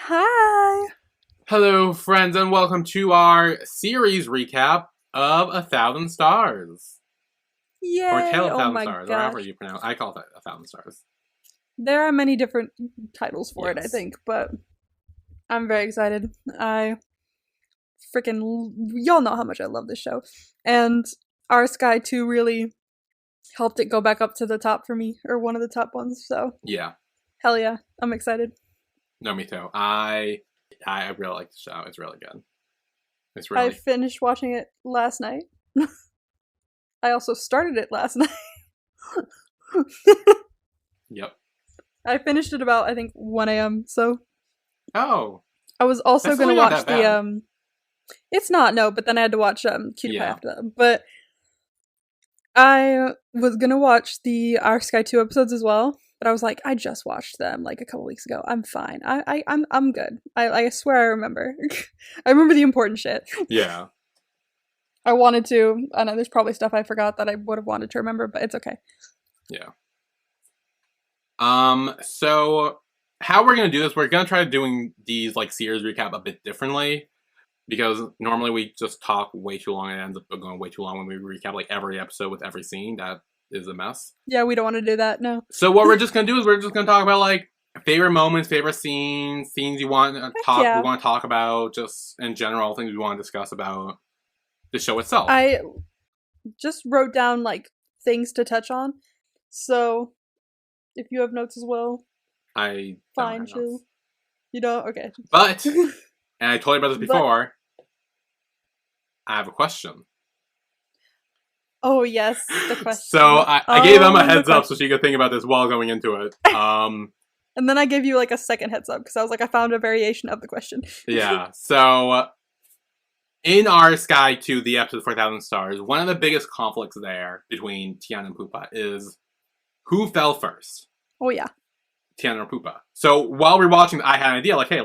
Hi! Hello, friends, and welcome to our series recap of A Thousand Stars. Or Tale Yay! of a Oh Thousand my Stars, or however gosh. you pronounce it. I call it A Thousand Stars. There are many different titles for it, I Yes. think, but I'm very excited. I y'all know how much I love this show. And Our Sky 2 really helped it go back up to the top for me, or one of the top ones, so Yeah. hell yeah, I'm excited. No, me too. I really like the show. It's really good. It's I really... finished watching it last night. I also started it last night. Yep. I finished it about, I think, 1 a.m., so Oh, I was also that's gonna really not watch that bad. it's not, no, but then I had to watch Cutie Pie Yeah. after that. But I was gonna watch the Our Sky 2 episodes as well, but I was like, I just watched them like a couple weeks ago. I'm fine. I'm good. I swear I remember. I remember the important shit. Yeah. I wanted to. I know there's probably stuff I forgot that I would have wanted to remember, but it's okay. Yeah. So how we're gonna do this, we're gonna try doing these, like, series recap a bit differently. Because normally we just talk way too long and it ends up going way too long when we recap like every episode with every scene. That is a mess. Yeah, we don't want to do that, no. So what we're just gonna do is we're just gonna talk about like favorite moments, favorite scenes, scenes you want to Yeah. we want to talk about, just in general things we want to discuss about the show itself. I just wrote down like things to touch on. So if you have notes as well, I fine, don't have chill. notes. You don't? Okay. But and I told you about this But- before. I have a question. Oh yes, the question. So I gave them a the heads up so question. she could think about this while going into it. And then I gave you like a second heads up because I was like, I found a variation of the question. Yeah. So in Our Sky 2, the episode 4000 Stars, one of the biggest conflicts there between Tiana and Pupa is who fell first, Oh yeah. Tiana or Pupa. So while we were watching, I had an idea like, hey,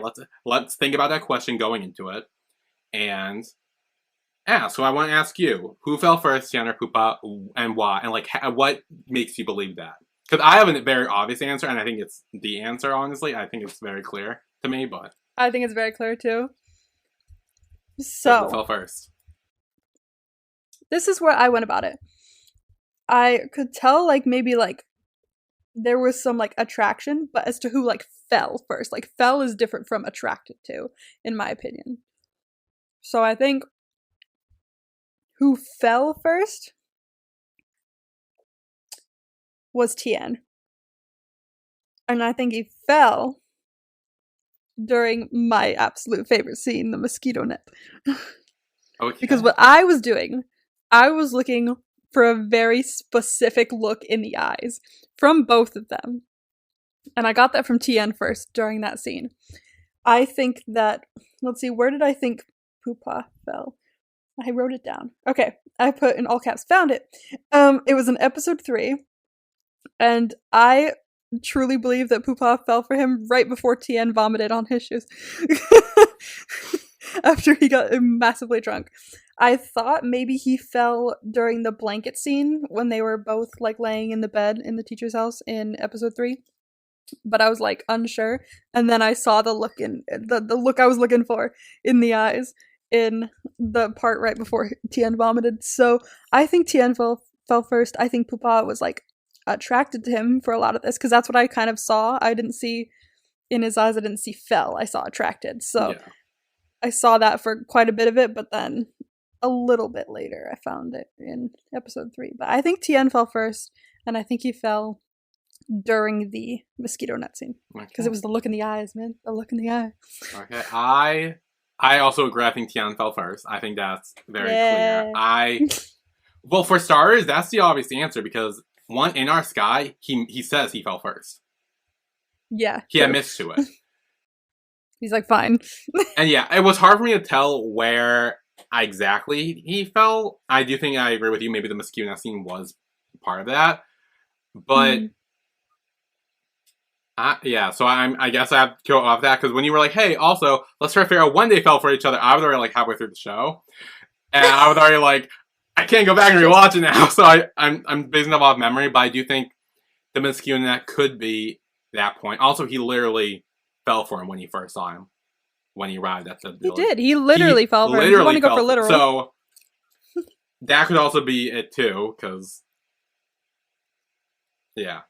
let's think about that question going into it, and ask. So I want to ask you, who fell first, Tiana or Pupa, and why, and like what makes you believe that? Because I have a very obvious answer, and I think it's the answer. Honestly, I think it's very clear to me, but I think it's very clear too. who So fell first? this is where I went about it. I could tell like maybe like there was some like attraction, but as to who like fell first, like fell is different from attracted to, in my opinion. So I think who fell first was Tien. And I think he fell during my absolute favorite scene, the mosquito net. Okay. Because what I was doing, I was looking for a very specific look in the eyes from both of them. And I got that from Tien first during that scene. I think that, let's see, where did I think Pupa fell? I wrote it down. Okay, I put in all caps, found it. It was in episode 3, and I truly believe that Pupa fell for him right before Tien vomited on his shoes. After he got massively drunk. I thought maybe he fell during the blanket scene when they were both like laying in the bed in the teacher's house in episode 3. But I was like unsure. And then I saw the look in the look I was looking for in the eyes in the part right before Tien vomited. So I think Tien fell first. I think Pupa was like attracted to him for a lot of this because that's what I kind of saw. I didn't see in his eyes, I didn't see fell. I saw attracted. So Yeah. I saw that for quite a bit of it, but then a little bit later I found it in episode 3. But I think Tien fell first, and I think he fell during the mosquito net scene. Because it was the look in the eyes, man. The look in the eye. Okay, I also agree. I think Tian fell first. I think that's very clear. Well, for starters, that's the obvious answer because one in Our Sky, he says he fell first. Yeah. He admits to it. He's like, fine. And yeah, it was hard for me to tell where exactly he fell. I do think I agree with you. Maybe the mosquito net scene was part of that, but. Yeah, so I guess I have to go off that because when you were like, "Hey, also let's try to figure out when they fell for each other," I was already like halfway through the show, and I was already like, "I can't go back and rewatch it now." So I'm basing it off memory, but I do think the mosquito net could be that point. Also, he literally fell for him when he first saw him. When he arrived at the He village. did. He literally fell for him. You want to go for literal. So, that could also be it too, because... Yeah.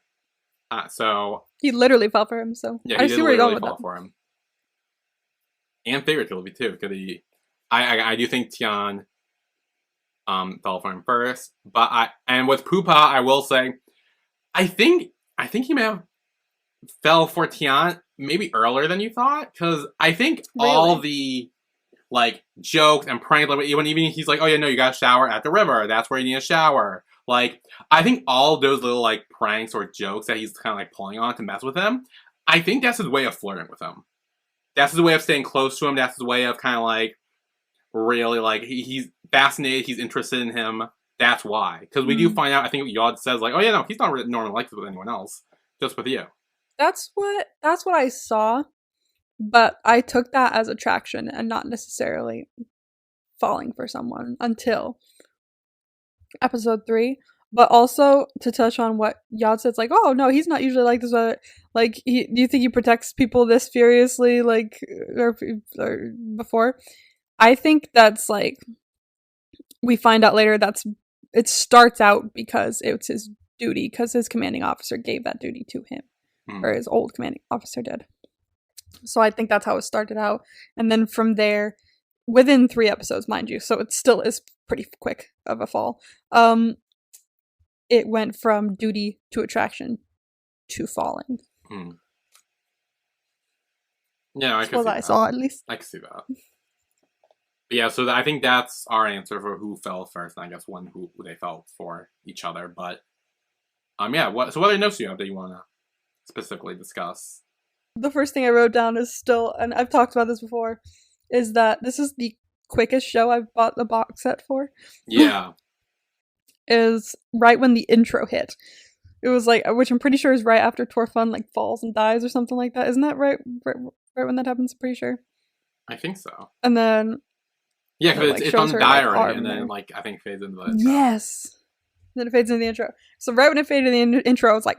So... He literally fell for him, so... Yeah, I see where you're going with that. For him. And figuratively too, because I do think Tian fell for him first, but with Pupa, I will say, I think he may have fell for Tian maybe earlier than you thought, because I think all the like jokes and pranks, like even he's like, oh yeah, no, you gotta shower at the river, that's where you need a shower. Like, I think all those little like pranks or jokes that he's kind of like pulling on to mess with him, I think that's his way of flirting with him. That's his way of staying close to him. That's his way of kind of like really like he's fascinated. He's interested in him. That's why. Because we do find out. I think Yod says like, "Oh yeah, no, he's not normally like this with anyone else, just with you." That's what I saw, but I took that as attraction and not necessarily falling for someone until episode 3. But also to touch on what Yod says, like, oh no, he's not usually like this. Like, do you think he protects people this furiously, like, or before? I think that's like, we find out later it starts out because it's his duty, because his commanding officer gave that duty to him, or his old commanding officer did. So I think that's how it started out, and then from there, within 3 episodes, mind you, so it still is pretty quick of a fall. It went from duty to attraction to falling. Yeah, I can see that. Saw, at least. I can see that. But yeah, so I think that's our answer for who fell first, and I guess who they fell for each other. But yeah. What other notes do you have that you want to specifically discuss? The first thing I wrote down is still, and I've talked about this before, is that this is the quickest show I've bought the box set for. Yeah. Is right when the intro hit. It was like, which I'm pretty sure is right after Torfun like falls and dies or something like that. Isn't that right when that happens? Pretty sure. I think so. And then yeah, because it's on the diary, and then like I think fades into the intro. Yes. And then it fades into the intro. So right when it faded in the intro, I was like,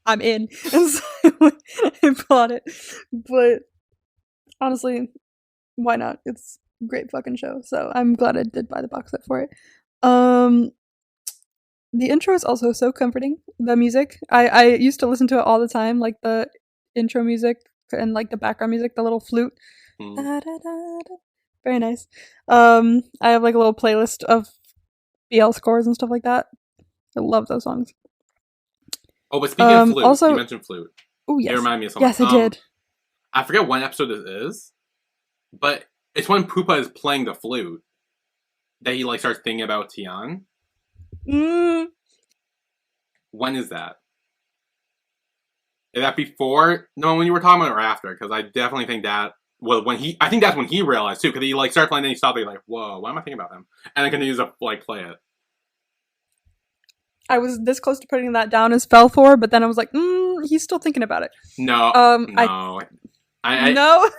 I'm in, and so I bought it. But honestly, why not? It's a great fucking show. So I'm glad I did buy the box set for it. The intro is also so comforting. The music, I used to listen to it all the time, like the intro music and like the background music, the little flute. Da, da, da, da. Very nice. I have like a little playlist of BL scores and stuff like that. I love those songs. Oh, but speaking of flute, also, you mentioned flute. Oh yes, it reminded me of something. Yes, I did. I forget what episode this is, but it's when Pupa is playing the flute that he like starts thinking about Tian. When is that? Is that before? No, when you were talking about it or after? Because I definitely think that. Well, I think that's when he realized too. Because he like started playing, then he stopped. He's like, "Whoa, why am I thinking about him?" And then continues to like play it. I was this close to putting that down as fell for, but then I was like, he's still thinking about it. No, no.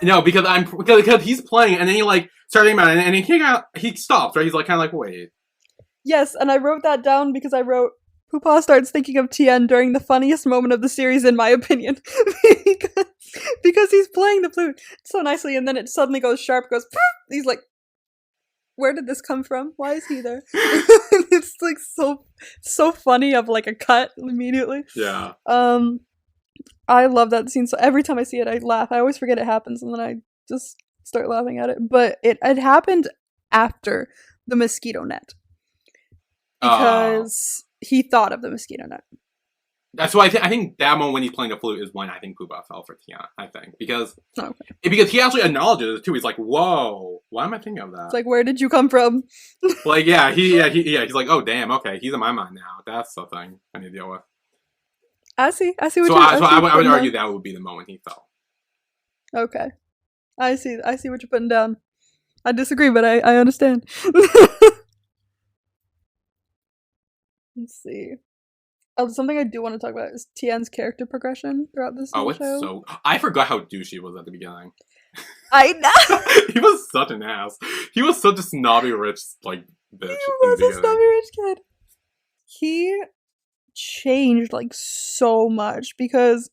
No, because he's playing, and then he like started thinking about it, and he stops, right? He's like kind of like, wait. Yes, and I wrote that down because I wrote, Pupa starts thinking of Tien during the funniest moment of the series, in my opinion. because he's playing the flute so nicely, and then it suddenly goes sharp, goes, he's like, where did this come from? Why is he there? It's like so funny of like a cut immediately. Yeah. I love that scene, so every time I see it, I laugh. I always forget it happens, and then I just start laughing at it. But it happened after the mosquito net. Because he thought of the mosquito net. That's why I think that moment when he's playing the flute is when I think Pupa fell for Tian. I think because he actually acknowledges it too. He's like, "Whoa, why am I thinking of that?" It's like, where did you come from? Like, he's like, "Oh, damn, okay, he's in my mind now. That's the thing I need to deal with." I see what I would argue that would be the moment he fell. Okay, I see what you're putting down. I disagree, but I understand. Let's see. Something I do want to talk about is Tien's character progression throughout this show. So I forgot how douchey he was at the beginning. I know. He was such an ass. He was such a snobby rich like bitch. He was a snobby rich kid. He changed like so much because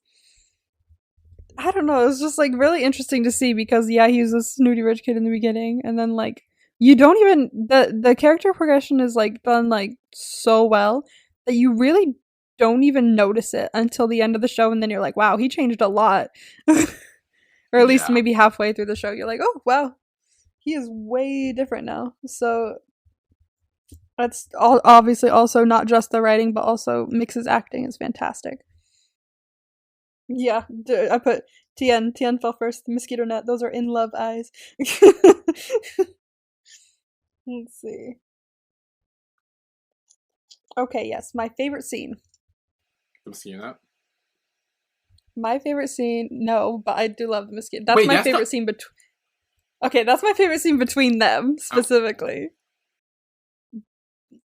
I don't know, it was just like really interesting to see because yeah, he was a snooty rich kid in the beginning, and then like you don't even the character progression is like done like so well that you really don't even notice it until the end of the show, and then you're like, wow, he changed a lot. Or at least Yeah. maybe halfway through the show, you're like, oh wow, he is way different now. So that's all obviously also not just the writing, but also Mix's acting is fantastic. Yeah, I put Tien. Tien fell first. The mosquito net. Those are in love eyes. Let's see. Okay, yes, my favorite scene. I'm seeing that. My favorite scene. No, but I do love the mosquito. That's Wait, my that's favorite the- scene between. Okay, that's my favorite scene between them specifically.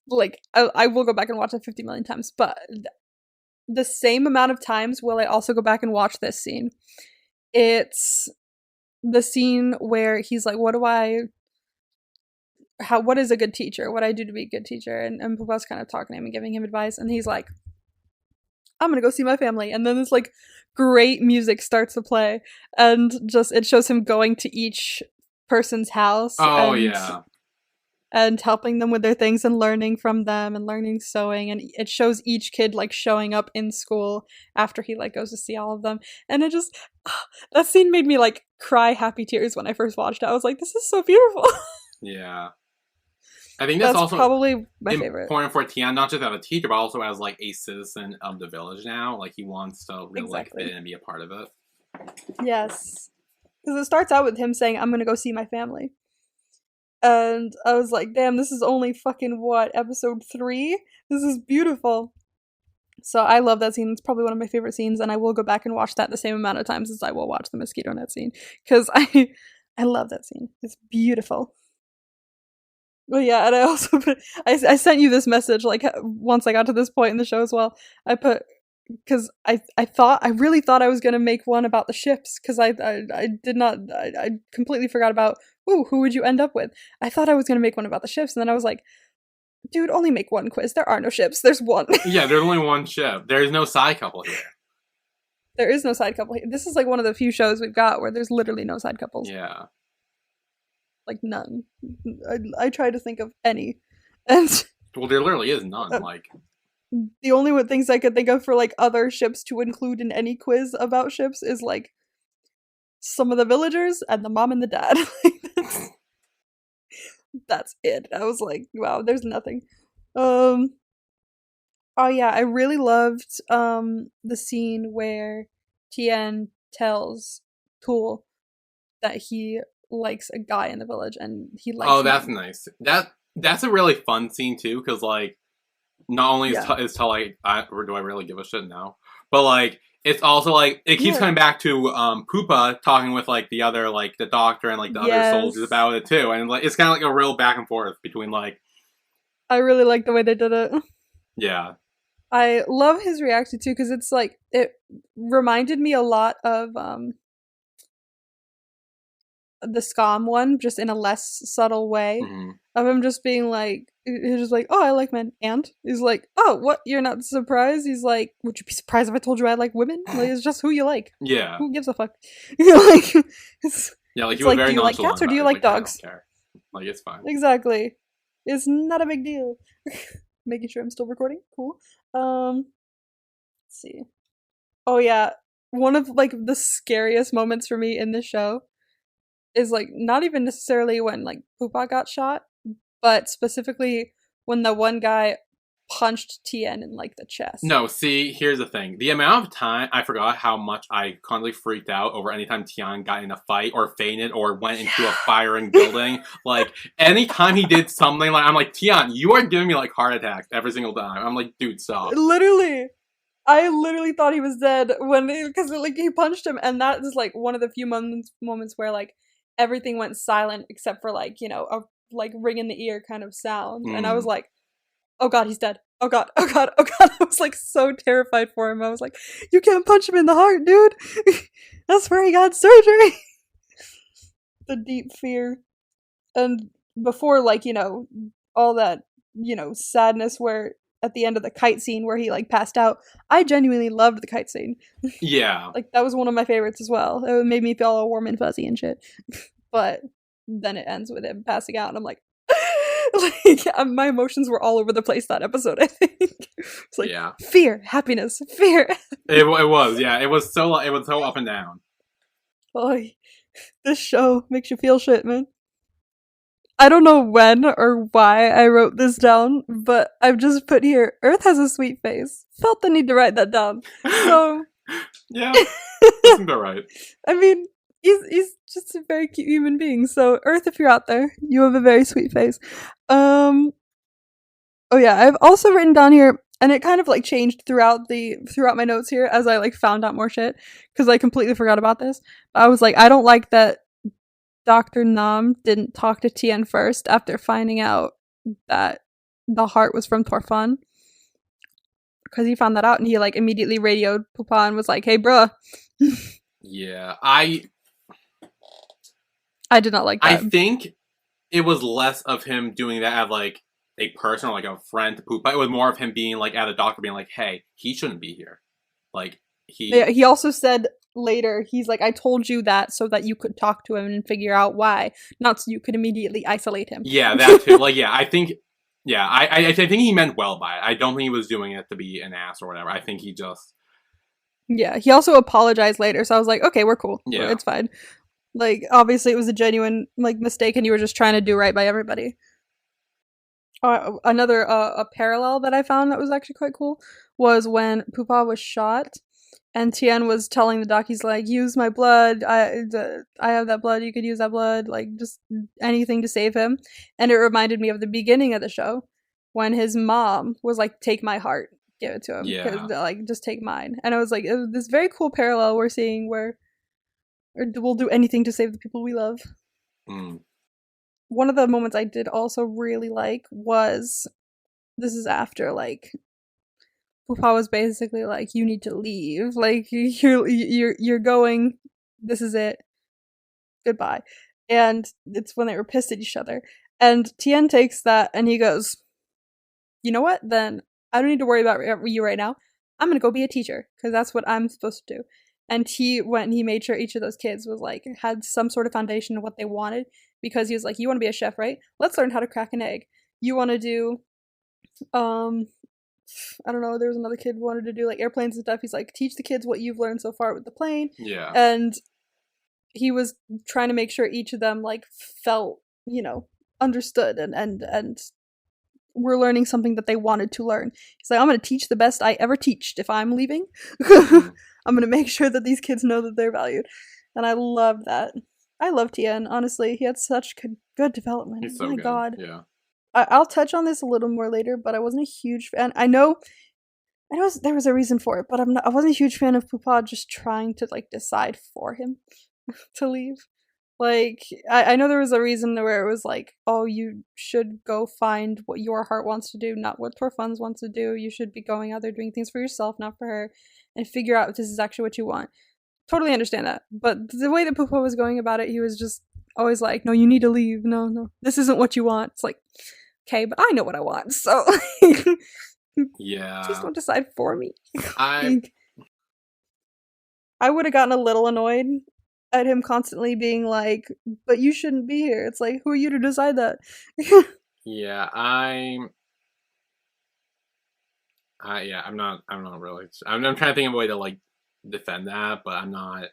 Like, I will go back and watch it 50 million times, but the same amount of times will I also go back and watch this scene. It's the scene where he's like, what is a good teacher? What do I do to be a good teacher? And Pupa's kind of talking to him and giving him advice, and he's like, I'm gonna go see my family. And then this like great music starts to play, and just it shows him going to each person's house. Oh, yeah. And helping them with their things and learning from them and learning sewing, and it shows each kid like showing up in school after he like goes to see all of them, and it just that scene made me like cry happy tears when I first watched it. I was like, this is so beautiful. Yeah. I think that's also probably my favorite. Important for Tien, not just as a teacher, but also as like a citizen of the village now. Like he wants to really like fit in and be a part of it. Yes, because it starts out with him saying, I'm gonna go see my family. And I was like, damn, this is only fucking what, episode 3? This is beautiful. So I love that scene. It's probably one of my favorite scenes, and I will go back and watch that the same amount of times as I will watch the mosquito net scene. Because I love that scene. It's beautiful. Well, yeah, and I also put, I sent you this message, like, once I got to this point in the show as well. I put, because I really thought I was going to make one about the ships, because I did not, I completely forgot about, ooh, who would you end up with? I thought I was going to make one about the ships, and then I was like, dude, only make one quiz. There are no ships. There's one. Yeah, there's only one ship. There's no side couple here. There is no side couple here. This is like one of the few shows we've got where there's literally no side couples. Yeah. Like none. I tried to think of any. And well, there literally is none. Like the only things I could think of for like other ships to include in any quiz about ships is like some of the villagers and the mom and the dad. That's it. I was like, wow, there's nothing. Oh yeah, I really loved the scene where Tien tells Tool that he likes a guy in the village and he likes oh, that's him. nice. That's a really fun scene too, because like not only is tell like do I really give a shit now, but like it's also like it keeps coming back to Pupa talking with like the other like the doctor and like the other soldiers about it too, and like it's kind of like a real back and forth between like. I really like the way they did it. Yeah. I love his reaction too, because it's like it reminded me a lot of the Scum one, just in a less subtle way, of him just being like, he's just like, oh, I like men, and he's like, oh, what, you're not surprised? He's like, would you be surprised if I told you I like women? Like, it's just who you like. Yeah. Who gives a fuck? Like, yeah, like you were very do you like cats or do you like dogs? I don't care. Like it's fine. Exactly. It's not a big deal. Making sure I'm still recording. Cool. Let's see. Oh yeah, one of like the scariest moments for me in this show is like not even necessarily when like Pupa got shot, but specifically when the one guy punched Tien in like the chest. No, see, here's the thing. The amount of time I forgot how much I constantly freaked out over any time Tien got in a fight or fainted or went into a firing building. Like anytime he did something, like I'm like, Tien, you are giving me like heart attacks every single time. I'm like, dude, stop. Literally. I literally thought he was dead because like he punched him, and that is like one of the few moments where like everything went silent except for like, you know, a like ring in the ear kind of sound. And I was like, oh god, he's dead. Oh god, oh god, oh god. I was like so terrified for him. I was like, you can't punch him in the heart, dude. That's where he got surgery. The deep fear. And before like, you know, all that, you know, sadness where at the end of the kite scene where he like passed out. I genuinely loved the kite scene. Yeah. Like that was one of my favorites as well. It made me feel all warm and fuzzy and shit. But then it ends with him passing out, and I'm like, my emotions were all over the place that episode. I think it's like fear, happiness, fear. It was, yeah. It was so up and down. Oh, this show makes you feel shit, man. I don't know when or why I wrote this down, but I've just put here, Earth has a sweet face. Felt the need to write that down. So yeah, that seems about right. I mean, he's just a very cute human being. So Earth, if you're out there, you have a very sweet face. Oh yeah, I've also written down here, and it kind of like changed throughout my notes here as I like found out more shit, because I completely forgot about this. I was like, I don't like that Dr. Nam didn't talk to Tien first after finding out that the heart was from Torfan. Because he found that out and he like immediately radioed Pupa and was like, hey bruh. Yeah, I did not like that. I think it was less of him doing that as like a person or like a friend to Pupa. It was more of him being like at the doctor being like, hey, he shouldn't be here. Like he also said later, he's like, I told you that so that you could talk to him and figure out why, not so you could immediately isolate him. Yeah, that too. Like, yeah, I think he meant well by it. I don't think he was doing it to be an ass or whatever. I think he just... Yeah, he also apologized later, so I was like, okay, we're cool. Yeah. It's fine. Like, obviously it was a genuine, like, mistake and you were just trying to do right by everybody. Another a parallel that I found that was actually quite cool was when Pupa was shot and Tien was telling the doc, he's like, use my blood, I have that blood, you could use that blood, like, just anything to save him. And it reminded me of the beginning of the show, when his mom was like, take my heart, give it to him. Yeah. Like, just take mine. And I was like, this very cool parallel we're seeing where we'll do anything to save the people we love. Mm. One of the moments I did also really like was, this is after, like, Pupa was basically like, you need to leave. Like, you're going. This is it. Goodbye. And it's when they were pissed at each other. And Tien takes that and he goes, you know what? Then I don't need to worry about you right now. I'm going to go be a teacher because that's what I'm supposed to do. And he went and he made sure each of those kids was like, had some sort of foundation of what they wanted, because he was like, you want to be a chef, right? Let's learn how to crack an egg. You want to do, I don't know, there was another kid who wanted to do like airplanes and stuff. He's like, teach the kids what you've learned so far with the plane. Yeah. And he was trying to make sure each of them like felt, you know, understood and were learning something that they wanted to learn. He's like, I'm going to teach the best I ever teached if I'm leaving. I'm going to make sure that these kids know that they're valued. And I love that. I love Tien, honestly. He had such good development. He's so my good. God. Yeah. I'll touch on this a little more later, but I wasn't a huge fan. I know there was a reason for it, but I wasn't a huge fan of Pupa just trying to like decide for him to leave. Like, I know there was a reason where it was like, oh, you should go find what your heart wants to do, not what Torfans wants to do. You should be going out there doing things for yourself, not for her, and figure out if this is actually what you want. Totally understand that. But the way that Pupa was going about it, he was just always like, no, you need to leave. No, this isn't what you want. It's like, okay, but I know what I want, so yeah. Please don't decide for me. I would have gotten a little annoyed at him constantly being like, but you shouldn't be here. It's like, who are you to decide that? Yeah, I'm not really. I'm trying to think of a way to like defend that, but I'm not.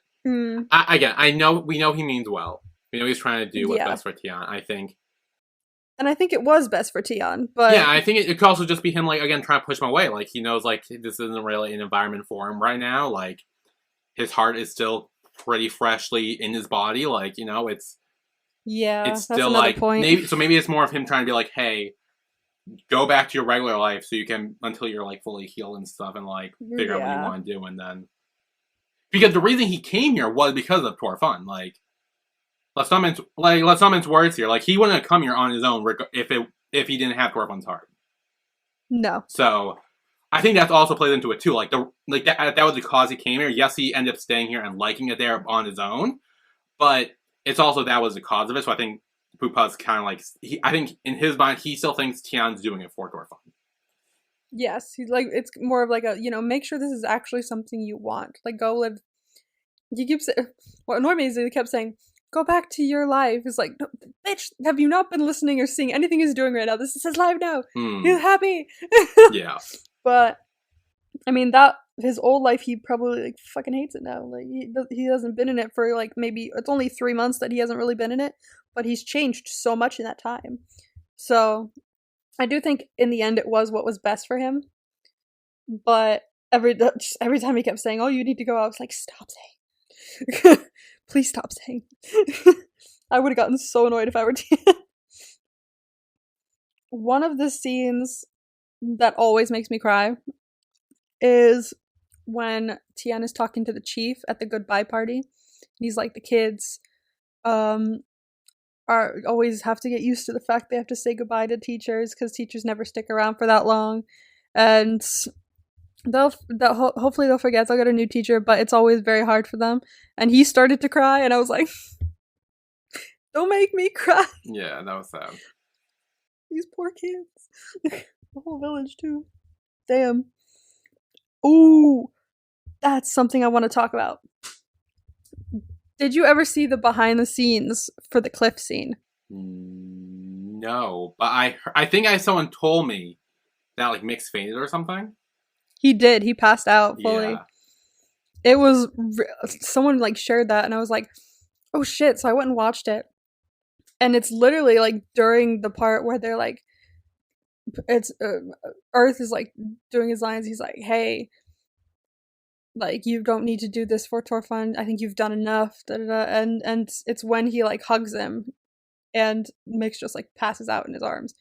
I know we know he means well. We know he's trying to do what's best for Tien, I think. And I think it was best for Tien, but yeah, I think it could also just be him like again trying to push him away. Like he knows like this isn't really an environment for him right now. Like his heart is still pretty freshly in his body. Like, you know, it's still like point. maybe it's more of him trying to be like, hey, go back to your regular life so you can until you're like fully healed and stuff and like figure out what you want to do. And then because the reason he came here was because of Torfan. Like let's not mince words here. Like he wouldn't have come here on his own if he didn't have Torfan's heart. No. So I think that also plays into it too. Like that was the cause he came here. Yes, he ended up staying here and liking it there on his own, but it's also that was the cause of it. So I think Pupa's kind of like I think in his mind he still thinks Tien's doing it for Torfan. Yes, he's like, it's more of like a, make sure this is actually something you want. Like, go live. He keeps what annoyed me is he kept saying, "Go back to your life." It's like, no, bitch, have you not been listening or seeing anything he's doing right now? This is his life now. He's happy. Yeah. But I mean, that his old life, he probably like fucking hates it now. Like he hasn't been in it for like maybe it's only 3 months that he hasn't really been in it, but he's changed so much in that time. So I do think in the end it was what was best for him. But every time he kept saying, "Oh, you need to go," I was like, "Stop saying, please stop saying." I would have gotten so annoyed if I were Tian. One of the scenes that always makes me cry is when Tian is talking to the chief at the goodbye party. He's like, the kids are always have to get used to the fact they have to say goodbye to teachers because teachers never stick around for that long, and hopefully they'll forget, they'll get a new teacher, but it's always very hard for them. And he started to cry, and I was like, don't make me cry. Yeah, that was sad. These poor kids. The whole village too. Damn. Ooh, that's something I want to talk about. Did you ever see the behind the scenes for the cliff scene? No, but I think someone told me that like Mix fainted or something. He did. He passed out fully. Yeah. It was someone like shared that, and I was like, oh shit. So I went and watched it, and it's literally like during the part where they're like, it's Earth is like doing his lines. He's like, hey, like, you don't need to do this for Torfund. I think you've done enough. Da, da, da. And it's when he like hugs him, and Mix just like passes out in his arms.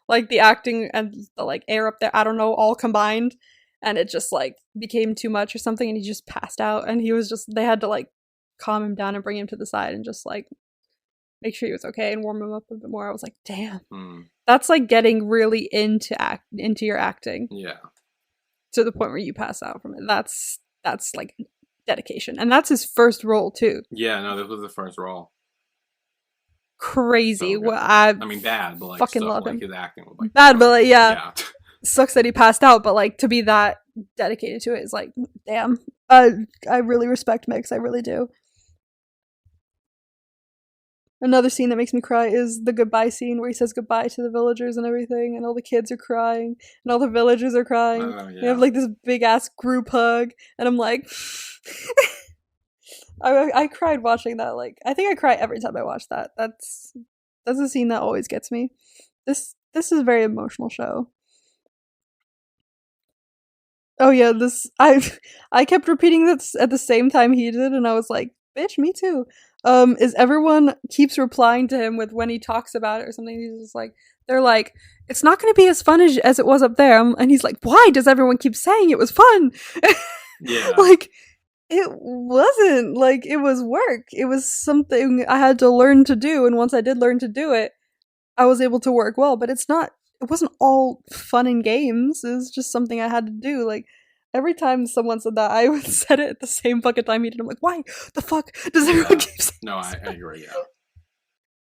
Like the acting and the like air up there, I don't know, all combined, and it just like became too much or something, and he just passed out. And he was just, they had to like calm him down and bring him to the side and just like make sure he was okay and warm him up a bit more. I was like, damn, that's like getting really into your acting. Yeah. To the point where you pass out from it. That's like dedication, and that's his first role too. Yeah, no, this was the first role. Crazy. So I mean, bad, but like fucking stuff, love like, him. his acting was like bad, but like yeah. Sucks that he passed out, but like to be that dedicated to it is like, damn. I really respect Mix. I really do. Another scene that makes me cry is the goodbye scene where he says goodbye to the villagers and everything, and all the kids are crying, and all the villagers are crying. Oh, yeah. They have like this big ass group hug, and I'm like, I cried watching that. Like, I think I cry every time I watch that. That's a scene that always gets me. This is a very emotional show. Oh yeah, I kept repeating this at the same time he did, and I was like, bitch, me too. Is everyone keeps replying to him with when he talks about it or something. He's just like, they're like, it's not going to be as fun as it was up there. And he's like, why does everyone keep saying it was fun? Yeah. Like, it wasn't. Like, it was work. It was something I had to learn to do. And once I did learn to do it, I was able to work well. But it wasn't all fun and games. It was just something I had to do. Like, every time someone said that, I would said it at the same fucking time he did. I'm like, why the fuck does everyone keep saying No, I agree, yeah.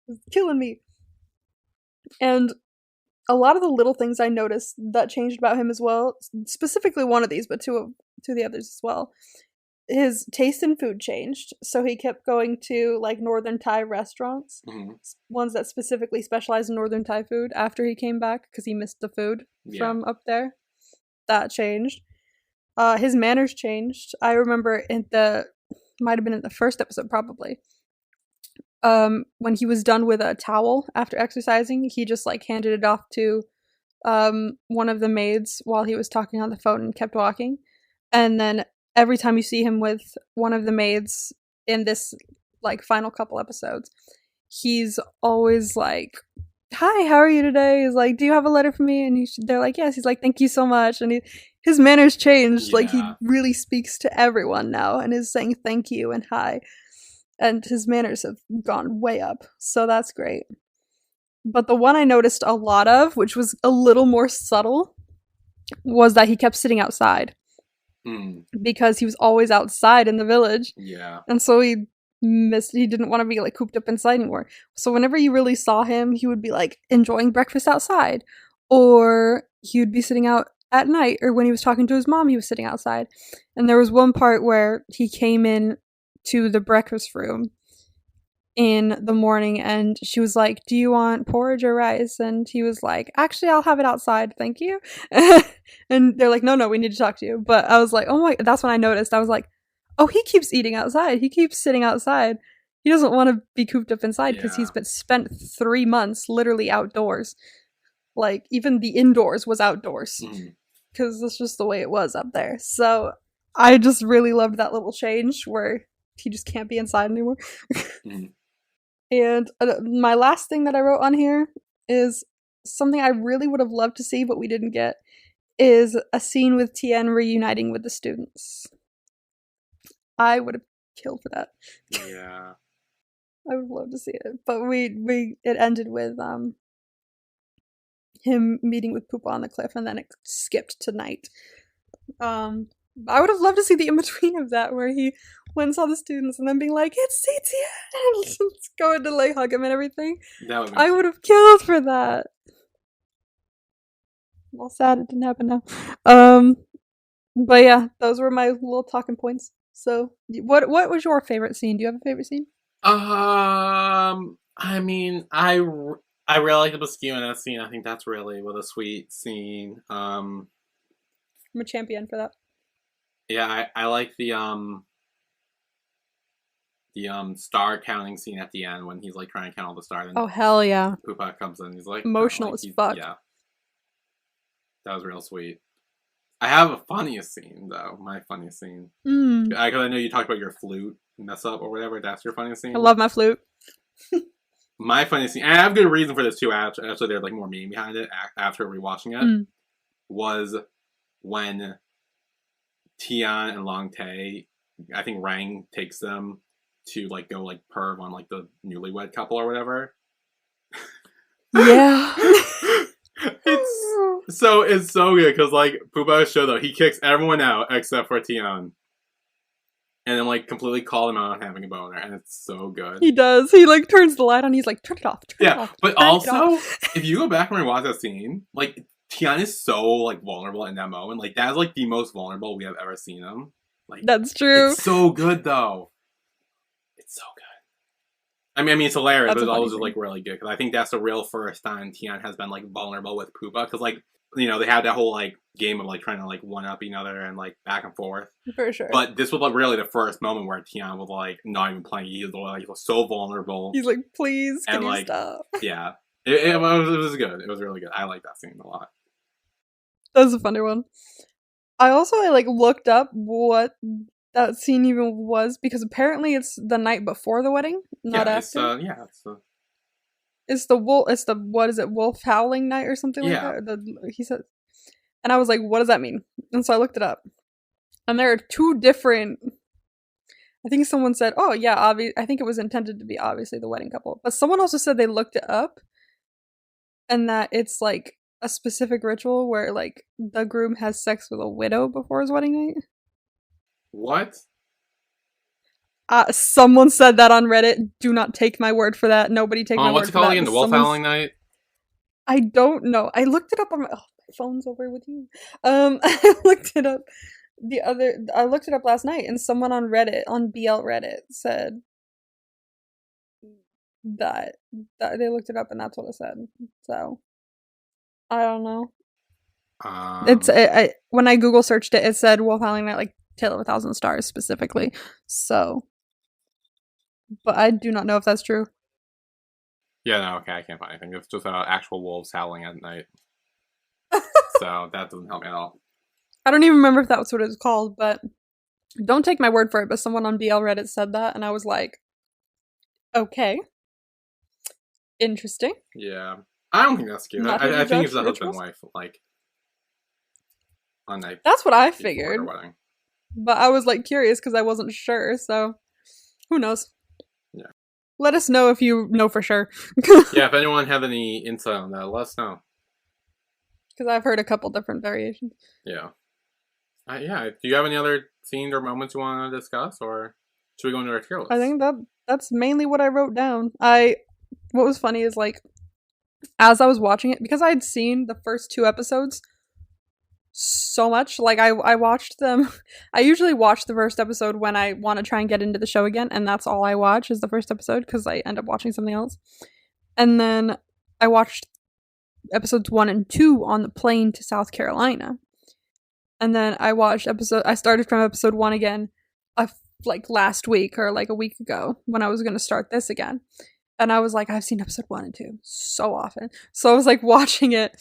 It's killing me. And a lot of the little things I noticed that changed about him as well, specifically one of these, but two of the others as well. His taste in food changed, so he kept going to like Northern Thai restaurants, ones that specifically specialize in Northern Thai food after he came back because he missed the food from up there. That changed. His manners changed. I remember might have been in the first episode probably. When he was done with a towel after exercising, he just like handed it off to one of the maids while he was talking on the phone and kept walking. And then every time you see him with one of the maids in this like final couple episodes, he's always like, hi, how are you today? He's like, do you have a letter for me? And they're like, yes. He's like, thank you so much. And his manners changed. Yeah. Like, he really speaks to everyone now and is saying thank you and hi. And his manners have gone way up. So that's great. But the one I noticed a lot of, which was a little more subtle, was that he kept sitting outside. Because he was always outside in the village. Yeah. And so he didn't want to be like cooped up inside anymore. So whenever you really saw him, he would be like enjoying breakfast outside, or he would be sitting out at night, or when he was talking to his mom, he was sitting outside. And there was one part where he came in to the breakfast room in the morning, and she was like, do you want porridge or rice? And he was like, actually, I'll have it outside, thank you. And they're like, no, we need to talk to you. But I was like, oh my, that's when I noticed. I was like, oh, he keeps eating outside. He keeps sitting outside. He doesn't want to be cooped up inside because he's been spent 3 months literally outdoors. Like, even the indoors was outdoors. Because that's just the way it was up there. So I just really loved that little change where he just can't be inside anymore. And my last thing that I wrote on here is something I really would have loved to see, but we didn't get, is a scene with Tien reuniting with the students. I would have killed for that. Yeah. I would love to see it. But it ended with him meeting with Pupa on the cliff, and then it skipped to night. I would have loved to see the in-between of that, where he went and saw the students and then being like, it's CTN! Going to like hug him and everything. I would have killed for that. Well, sad it didn't happen now. But yeah, those were my little talking points. So, what was your favorite scene? Do you have a favorite scene? I mean, I really like the Bascule in that scene. I think that's really a sweet scene. I'm a champion for that. Yeah, I like the star counting scene at the end when he's like trying to count all the stars. Oh hell yeah! Pupa comes in, he's like emotional as fuck. Yeah, that was real sweet. I have a funniest scene though. My funniest scene. Because I know you talked about your flute mess up or whatever. That's your funniest scene. I love my flute. My funniest scene, and I have good reason for this too. Actually, there's like more meaning behind it after rewatching it. Was when Tien and Long Tae, I think Rang takes them to like go like perv on like the newlywed couple or whatever. Yeah. It's so good because like Pupa show though, he kicks everyone out except for Tien. And then like completely call him out on having a boner, and it's so good. He does. He like turns the light on, he's like, turn it off, turn it off. But also, if you go back and rewatch that scene, like Tien is so like vulnerable in that moment. Like that's like the most vulnerable we have ever seen him. Like that's true. It's so good though. It's so good. I mean, it's hilarious, but it's also like really good because I think that's the real first time Tien has been like vulnerable with Pupa because like they had that whole like game of like trying to like one up each other and like back and forth. For sure. But this was like really the first moment where Tien was like not even playing. He was so vulnerable. He's like, please, can and, you stop? Yeah. It was good. It was really good. I like that scene a lot. That was a funny one. I also like looked up what that scene even was because apparently it's the night before the wedding, not after. It's the wolf. It's the what is it? Wolf howling night or something like that. He said, and I was like, "What does that mean?" And so I looked it up, and there are two different. I think someone said, "Oh yeah, I think it was intended to be obviously the wedding couple," but someone also said they looked it up, and that it's like a specific ritual where like the groom has sex with a widow before his wedding night. What? Someone said that on Reddit. Do not take my word for that. Nobody take my word for that. What's it called again? The wolf howling night? I don't know. I looked it up on my phone's over with you. I looked it up I looked it up last night, and someone on Reddit, on BL Reddit, said that they looked it up and that's what it said. So I don't know. When I Google searched it, it said Wolf Howling Night, like Tale of a Thousand Stars specifically. So, but I do not know if that's true. Yeah, no, okay, I can't find anything. It's just actual wolves howling at night. So that doesn't help me at all. I don't even remember if that was what it was called, but don't take my word for it. But someone on BL Reddit said that, and I was like, okay, interesting. Yeah, I don't think that's cute. I think it's a husband and wife, like on night. That's what I figured. But I was like curious because I wasn't sure. So who knows? Yeah. Let us know if you know for sure. Yeah, if anyone have any insight on that, let us know. Because I've heard a couple different variations. Yeah. Yeah. Do you have any other scenes or moments you want to discuss, or should we go into our tier list? I think that's mainly what I wrote down. What was funny is like, as I was watching it, because I had seen the first 2 episodes so much. Like I watched them. I usually watch the first episode when I want to try and get into the show again, and that's all I watch is the first episode because I end up watching something else. And then I watched episodes 1 and 2 on the plane to South Carolina. And then I started from episode 1 again like last week or like a week ago when I was going to start this again. And I was like, I've seen episode 1 and 2 so often. So I was like watching it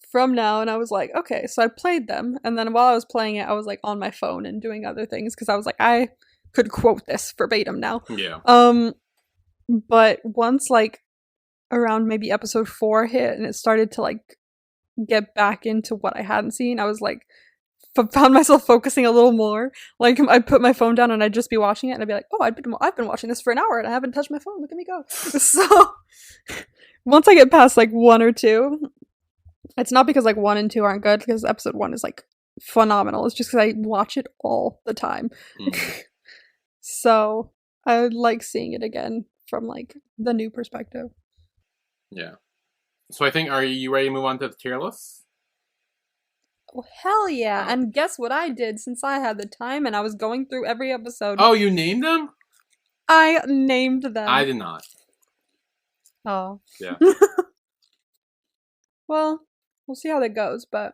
from now, and I was like, okay, so I played them. And then while I was playing it, I was like on my phone and doing other things because I was like, I could quote this verbatim now. Yeah. But once like around maybe episode 4 hit and it started to like get back into what I hadn't seen, I was like, found myself focusing a little more. Like I'd put my phone down and I'd just be watching it and I'd be like, oh, I've been watching this for an hour and I haven't touched my phone. Look at me go. So once I get past like 1 or 2, it's not because like 1 and 2 aren't good, because episode 1 is like phenomenal. It's just because I watch it all the time. So I like seeing it again from like the new perspective. Yeah. So I think, are you ready to move on to the tier list? Oh, hell yeah. And guess what I did since I had the time and I was going through every episode? Oh, you named them? I named them. I did not. Oh. Yeah. Well, we'll see how that goes, but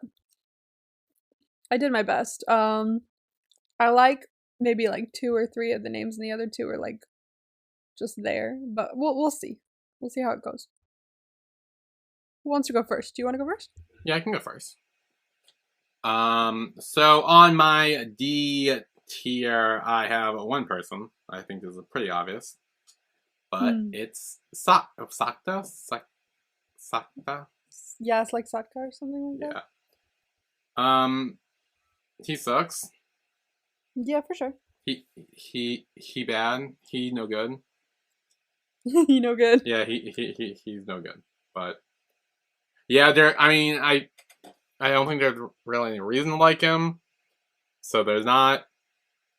I did my best. I like maybe like 2 or 3 of the names and the other 2 are like just there, but we'll see. We'll see how it goes. Who wants to go first? Do you want to go first? Yeah, I can go first. So on my D tier, I have 1 person. I think this is pretty obvious, but it's Sakta. Yeah, it's like Satka or something like that. Yeah. He sucks. Yeah, for sure. He bad. He no good. He no good. Yeah, he's no good. But yeah, I don't think there's really any reason to like him. So there's not.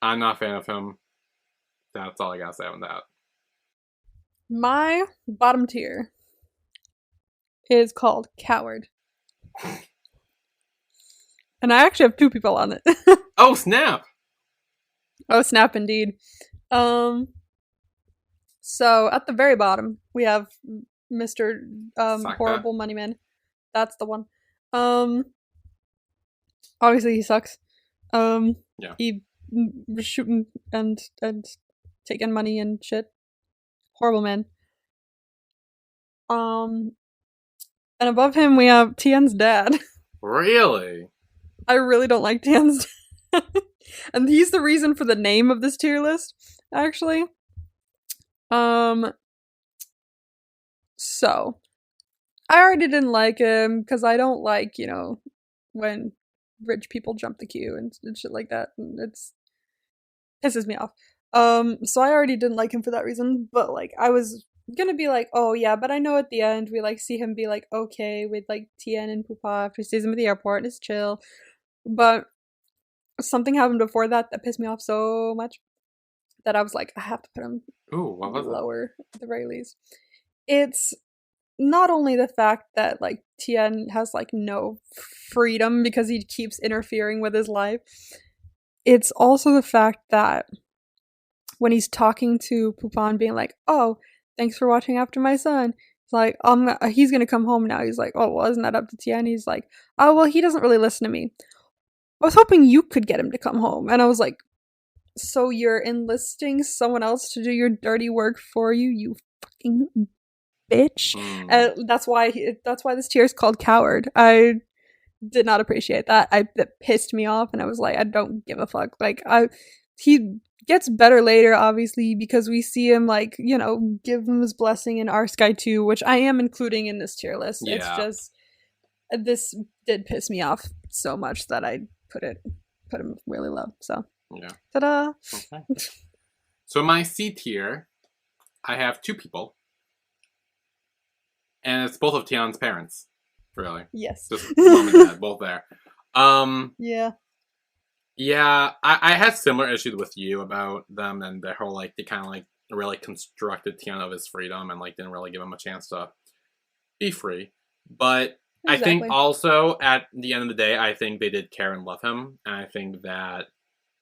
I'm not a fan of him. That's all I gotta say on that. My bottom tier is called Coward. And I actually have 2 people on it. Oh, snap! Oh, snap indeed. So at the very bottom, we have Mr. Horrible Money Man. That's the one. Obviously he sucks. Yeah. He was shooting and taking money and shit. Horrible man. And above him we have Tien's dad. Really? I really don't like Tien's dad. And he's the reason for the name of this tier list, actually. So I already didn't like him because I don't like, when rich people jump the queue and shit like that. It's pisses me off. So I already didn't like him for that reason, but like I was gonna be like, oh yeah, but I know at the end we like see him be like okay with like Tien and Pupa after he sees him at the airport and it's chill. But something happened before that pissed me off so much that I was like, I have to put him what was lower at the very least. It's not only the fact that like Tien has like no freedom because he keeps interfering with his life, it's also the fact that when he's talking to Pupan being like, oh, thanks for watching after my son, it's like, he's gonna come home now. He's like, oh, well, isn't that up to Tien? He's like, oh, well, he doesn't really listen to me. I was hoping you could get him to come home. And I was like, so you're enlisting someone else to do your dirty work for you, you fucking bitch. That's why this tier is called Coward. I did not appreciate that. That pissed me off, and I was like, I don't give a fuck. Like, he gets better later, obviously, because we see him like, give him his blessing in Our Sky 2, which I am including in this tier list. Yeah. It's just this did piss me off so much that I put him really low. So yeah. Ta-da! Okay. So my C tier, I have 2 people. And it's both of Tien's parents, really. Yes. Just mom and dad, both there. Yeah. Yeah, I had similar issues with you about them and their whole, like, they kind of, like, really constructed Tien of his freedom and, like, didn't really give him a chance to be free. But I think also at the end of the day, I think they did care and love him, and I think that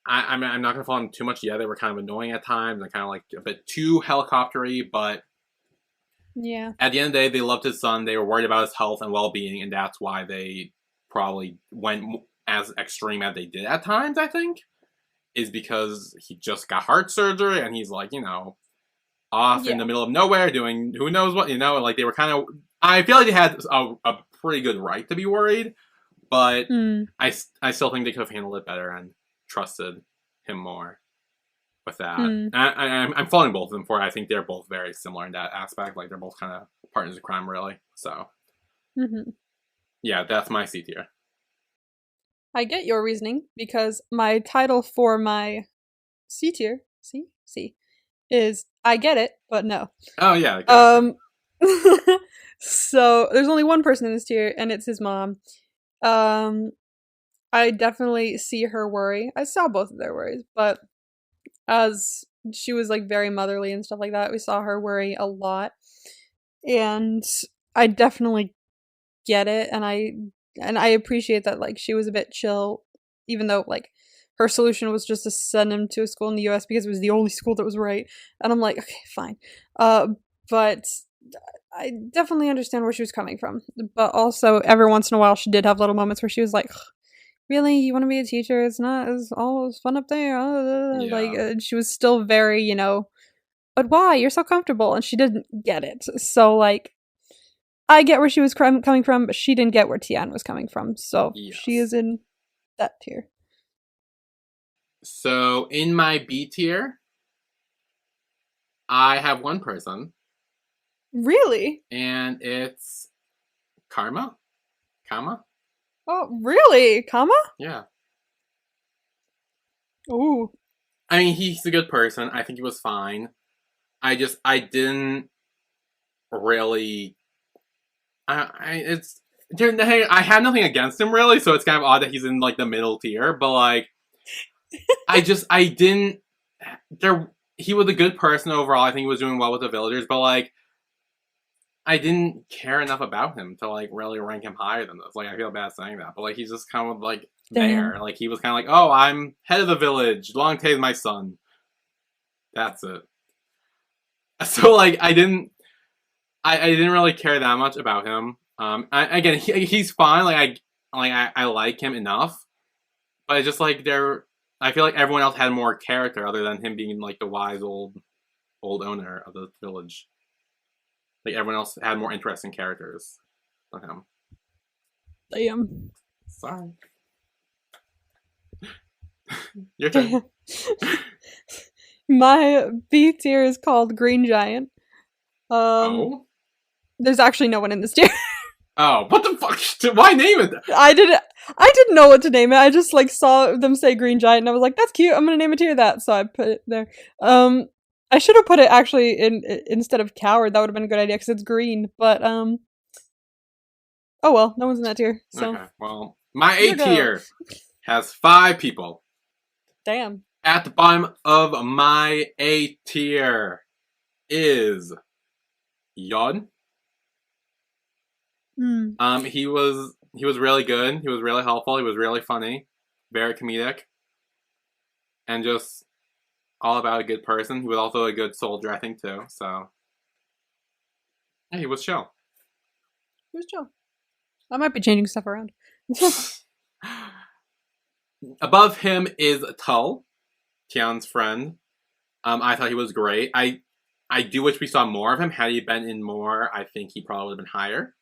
I'm not gonna fall on too much. Yeah, they were kind of annoying at times and kind of like a bit too helicoptery, but yeah, at the end of the day, they loved his son. They were worried about his health and well-being, and that's why they probably went as extreme as they did at times. I think is because he just got heart surgery, and he's like, off in the middle of nowhere doing who knows what, like they were kind of. I feel like they had a pretty good right to be worried, but I still think they could have handled it better and trusted him more with that. I'm following both of them for it. I think they're both very similar in that aspect. Like they're both kind of partners in crime, really. So, yeah, that's my C tier. I get your reasoning because my title for my C tier, C, is I get it, but no. Oh yeah. Gotcha. So there's only one person in this tier, and it's his mom. I definitely see her worry. I saw both of their worries, but as she was like very motherly and stuff like that, we saw her worry a lot, and I definitely get it, and I appreciate that like she was a bit chill, even though like her solution was just to send him to a school in the US because it was the only school that was right. And I'm like, okay, fine. But I definitely understand where she was coming from. But also, every once in a while, she did have little moments where she was like, really? You want to be a teacher? It's not as all as fun up there. Yeah. Like, she was still very, but why? You're so comfortable. And she didn't get it. So, like, I get where she was coming from, but she didn't get where Tian was coming from. So, she is in that tier. So, in my B tier, I have one person. Really? And it's Kama? Oh, really? Kama? Yeah. Ooh. I mean, he's a good person. I think he was fine. I didn't really... I had nothing against him, really, so it's kind of odd that he's in, like, the middle tier, but, like... I didn't... He was a good person overall. I think he was doing well with the villagers, but, like... I didn't care enough about him to, like, really rank him higher than this. Like, I feel bad saying that, but, like, he's just kind of, like, there. Like, he was kind of like, oh, I'm head of the village. Long Tae's my son. That's it. So, like, I didn't really care that much about him. Again, he's fine. Like, I like him enough. But it's just, like, I feel like everyone else had more character other than him being, like, the wise old owner of the village. Like, everyone else had more interesting characters than him. Damn. Sorry. Your turn. My B tier is called Green Giant. Oh? There's actually no one in this tier. Oh, what the fuck? Why name it? I didn't know what to name it. I just, like, saw them say Green Giant, and I was like, that's cute, I'm gonna name a tier that, so I put it there. I should have put it actually instead of Coward. That would have been a good idea because it's green. But oh well, no one's in that tier. So. Okay, well, my A tier has 5 people. Damn. At the bottom of my A tier is Yeon. He was really good. He was really helpful. He was really funny, very comedic, and just. All about a good person. He was also a good soldier, I think, too. So, yeah, he was chill. He was chill. I might be changing stuff around. Above him is Tull, Tian's friend. I thought he was great. I do wish we saw more of him. Had he been in more, I think he probably would have been higher.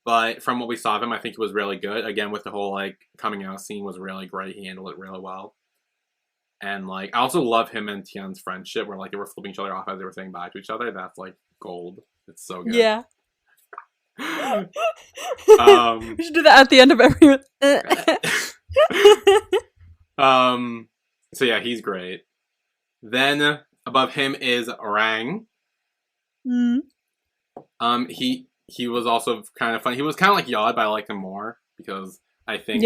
But from what we saw of him, I think he was really good. Again, with the whole, like, coming out scene was really great. He handled it really well. And, like, I also love him and Tian's friendship, where, like, they were flipping each other off as they were saying bye to each other. That's, like, gold. It's so good. Yeah. We should do that at the end of every... So, yeah, he's great. Then, above him is Rang. He was also kind of fun. He was kind of like Yod, but I liked him more, because I think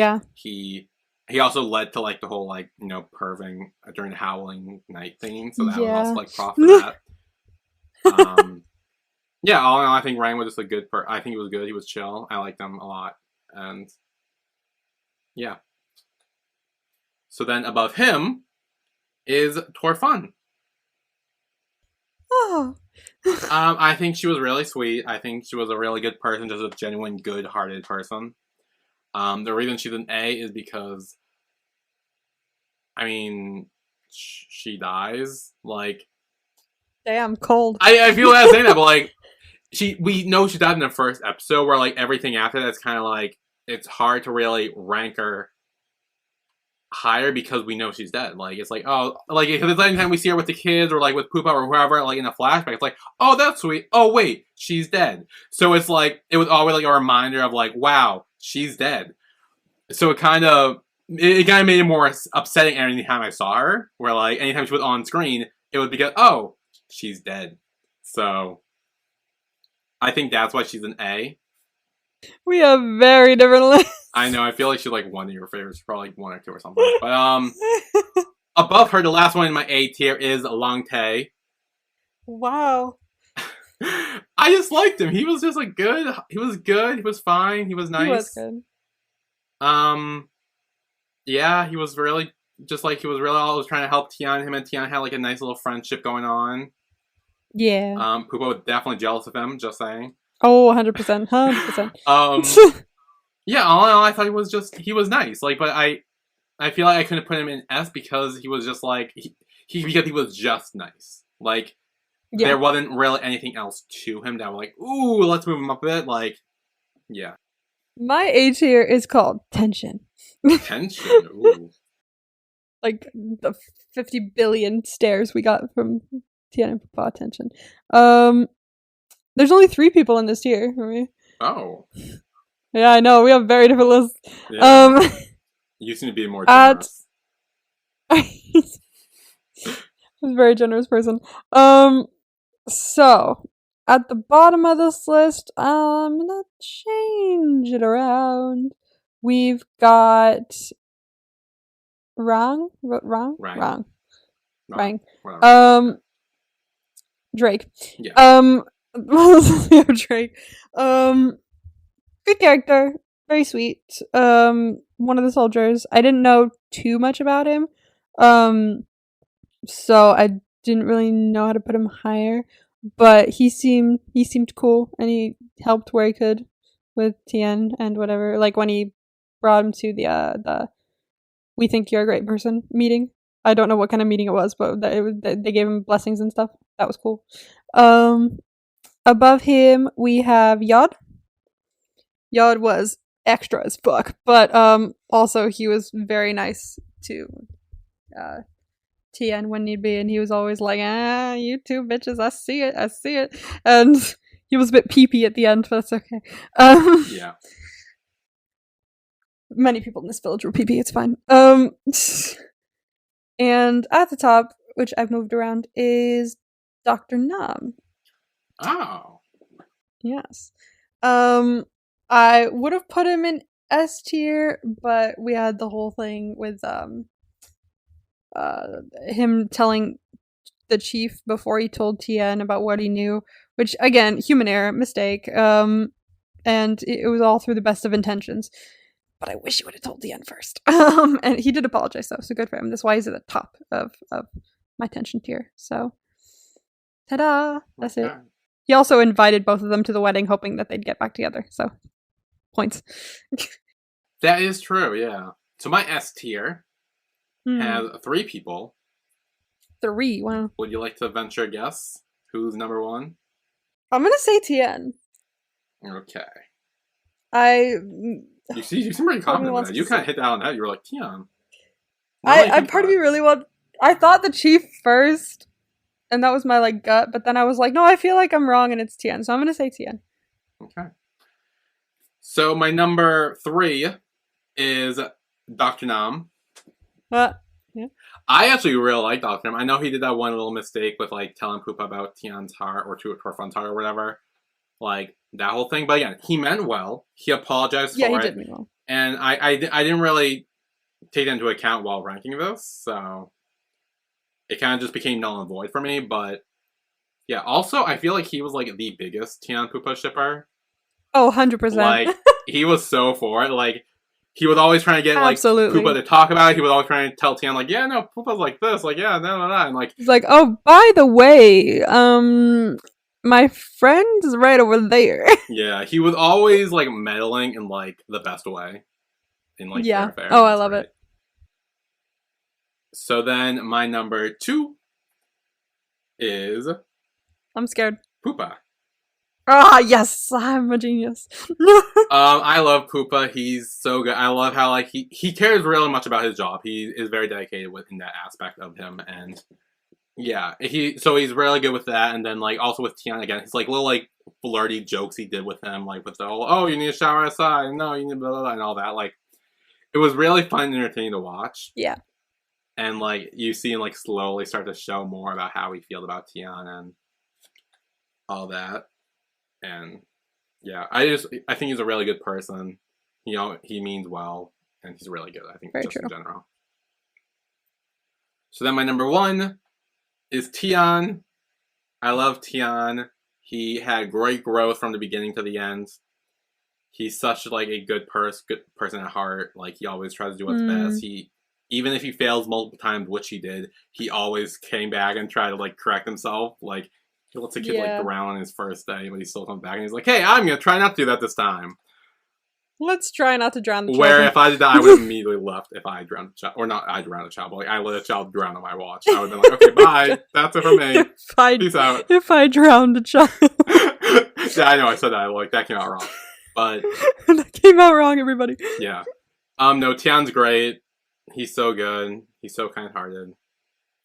he also led to, like, the whole, like, perving during the Howling Night thing, so that was also, like, profit for that. Yeah, all in all, I think Rang was just a good I think he was good. He was chill. I liked him a lot. And yeah. So then above him is Torfun. Oh. I think she was really sweet. I think she was a really good person, just a genuine, good-hearted person. The reason she's an A is because, I mean, she dies. Like, Damn, cold. I feel bad saying that, but like, we know she died in the first episode, where like everything after that's kind of like it's hard to really rank her higher because we know she's dead. Like, it's like, oh, like, because anytime we see her with the kids or like with Poopa or whoever, like in a flashback, it's like, oh, that's sweet. Oh, wait, she's dead. So it's like, it was always like a reminder of like, wow, she's dead. So it kind of made it more upsetting anytime I saw her, where like anytime she was on screen, it would be like, oh, she's dead. So I think that's why she's an A. We have very different lists. I know, I feel like she's like one of your favorites, probably like 1 or 2 or something. But above her, the last one in my A tier is Long Tae. Wow. I just liked him. He was just like good. He was good. He was fine. He was nice. He was good. Yeah, he was really just like he was really always trying to help Tian. Him and Tian had like a nice little friendship going on. Yeah. Poopa was definitely jealous of him. Just saying. Oh, 100%. 100%. Yeah. All in all, I thought he was nice. Like, but I feel like I couldn't put him in S because he was just like because he was just nice. Like, yeah. There wasn't really anything else to him that was like, ooh, let's move him up a bit. Like, yeah. My A tier is called Tension. Tension? Ooh. Like the 50 billion stares we got from Tian and Poopa. Tension. There's only 3 people in this tier for me. Oh. Yeah, I know. We have very different lists. Yeah. You seem to be more generous. I'm a very generous person. So, at the bottom of this list, I'm gonna change it around. We've got Rang. Drake. Yeah. Drake. Good character. Very sweet. One of the soldiers. I didn't know too much about him. So I didn't really know how to put him higher. But he seemed cool, and he helped where he could with Tian and whatever. Like when he brought him to the "We think you're a great person" meeting. I don't know what kind of meeting it was, but they gave him blessings and stuff. That was cool. Above him we have Yod. Yod was extra as fuck, but also he was very nice to Tian when need be, and he was always like, you two bitches, I see it. And he was a bit peepee at the end, but that's okay. Yeah. Many people in this village were peepee, it's fine. And at the top, which I've moved around, is Dr. Nam. Oh. Yes. I would have put him in S tier, but we had the whole thing with him telling the chief before he told Tian about what he knew, which again, human error, mistake, and it was all through the best of intentions. But I wish he would have told Tian first. And he did apologize though, so good for him. That's why he's at the top of my tension tier. So, ta-da! That's it. He also invited both of them to the wedding, hoping that they'd get back together. So, points. That is true, yeah. So my S tier has 3 people. 3, wow. Would you like to venture a guess? Who's number 1? I'm gonna say Tian. Okay. You seem pretty confident with that. You kind of hit that on the head. You were like, Tian. Part of me really I thought the chief first, and that was my like gut, but then I was like, no, I feel like I'm wrong and it's Tian, so I'm gonna say Tian. Okay. So my number 3 is Dr. Nam. Yeah. I actually really like Dr. Nam. I know he did that one little mistake with like telling Poopa about Tian's heart or Torfun's heart or whatever. Like that whole thing. But again, he meant well. He apologized for it. Yeah, he did mean well. And I didn't really take that into account while ranking this, so it kind of just became null and void for me, but Yeah, also, I feel like he was, like, the biggest Tian Pupa shipper. Oh, 100%. Like, he was so for it. Like, he was always trying to get, like, Absolutely. Pupa to talk about it. He was always trying to tell Tian, like, yeah, no, Pupa's like this. Like, yeah, no. And, like... He's like, oh, by the way, my friend's right over there. Yeah, he was always, like, meddling in, like, the best way. In, like, yeah. fair. Oh, I love it. So then, my number 2 is... I'm scared. Pupa. Ah, yes, I'm a genius. I love Pupa. He's so good. I love how, like, he cares really much about his job. He is very dedicated in that aspect of him, and yeah, he's really good with that. And then, like, also with Tian again, his like little like flirty jokes he did with him, like with the whole, oh, you need a shower outside, no, you need blah, blah, blah, and all that. Like, it was really fun and entertaining to watch. Yeah. And like you see him like slowly start to show more about how he feels about Tian and all that. And yeah, I think he's a really good person. You know, he means well, and he's really good, I think, very just true. in general. So then my number 1 is Tian. I love Tian. He had great growth from the beginning to the end. He's such like a good person at heart. Like, he always tries to do what's best. Even if he fails multiple times, which he did, he always came back and tried to like correct himself. Like, he lets a kid like drown on his first day, but he still comes back and he's like, "Hey, I'm gonna try not to do that this time." Let's try not to drown the child. Where if I did that, I would have immediately left if I drowned a child, or not I drowned a child, but like I let a child drown on my watch. I would have been like, "Okay, bye. That's it for me. Peace out." If I drowned a child. Yeah, I know. I said that. Like, that came out wrong, but that came out wrong, everybody. Yeah. No, Tian's great. He's so good. He's so kind-hearted.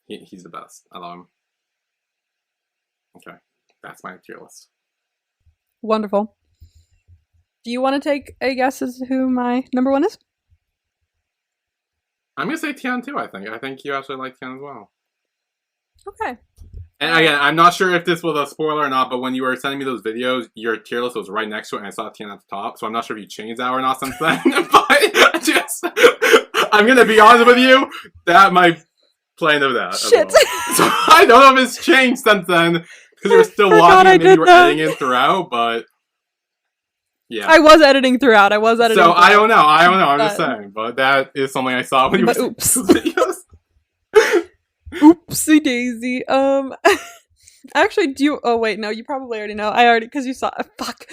He's the best. I love him. Okay, that's my tier list. Wonderful. Do you want to take a guess as to who my number 1 is? I'm gonna say Tian too. I think you actually like Tian as well. Okay. And again, I'm not sure if this was a spoiler or not, but when you were sending me those videos, your tier list was right next to it, and I saw Tian at the top. So I'm not sure if you changed that or not since then. But just, I'm gonna be honest with you, that might play into that. Shit. Well. So I don't know if it's changed since then, because you're still watching and maybe you were editing it throughout, but yeah. I was editing throughout. So I don't know. I'm just saying, but that is something I saw when you were sending those videos. Oopsie daisy. Actually, oh wait, no, you probably already know. Because you saw. Fuck.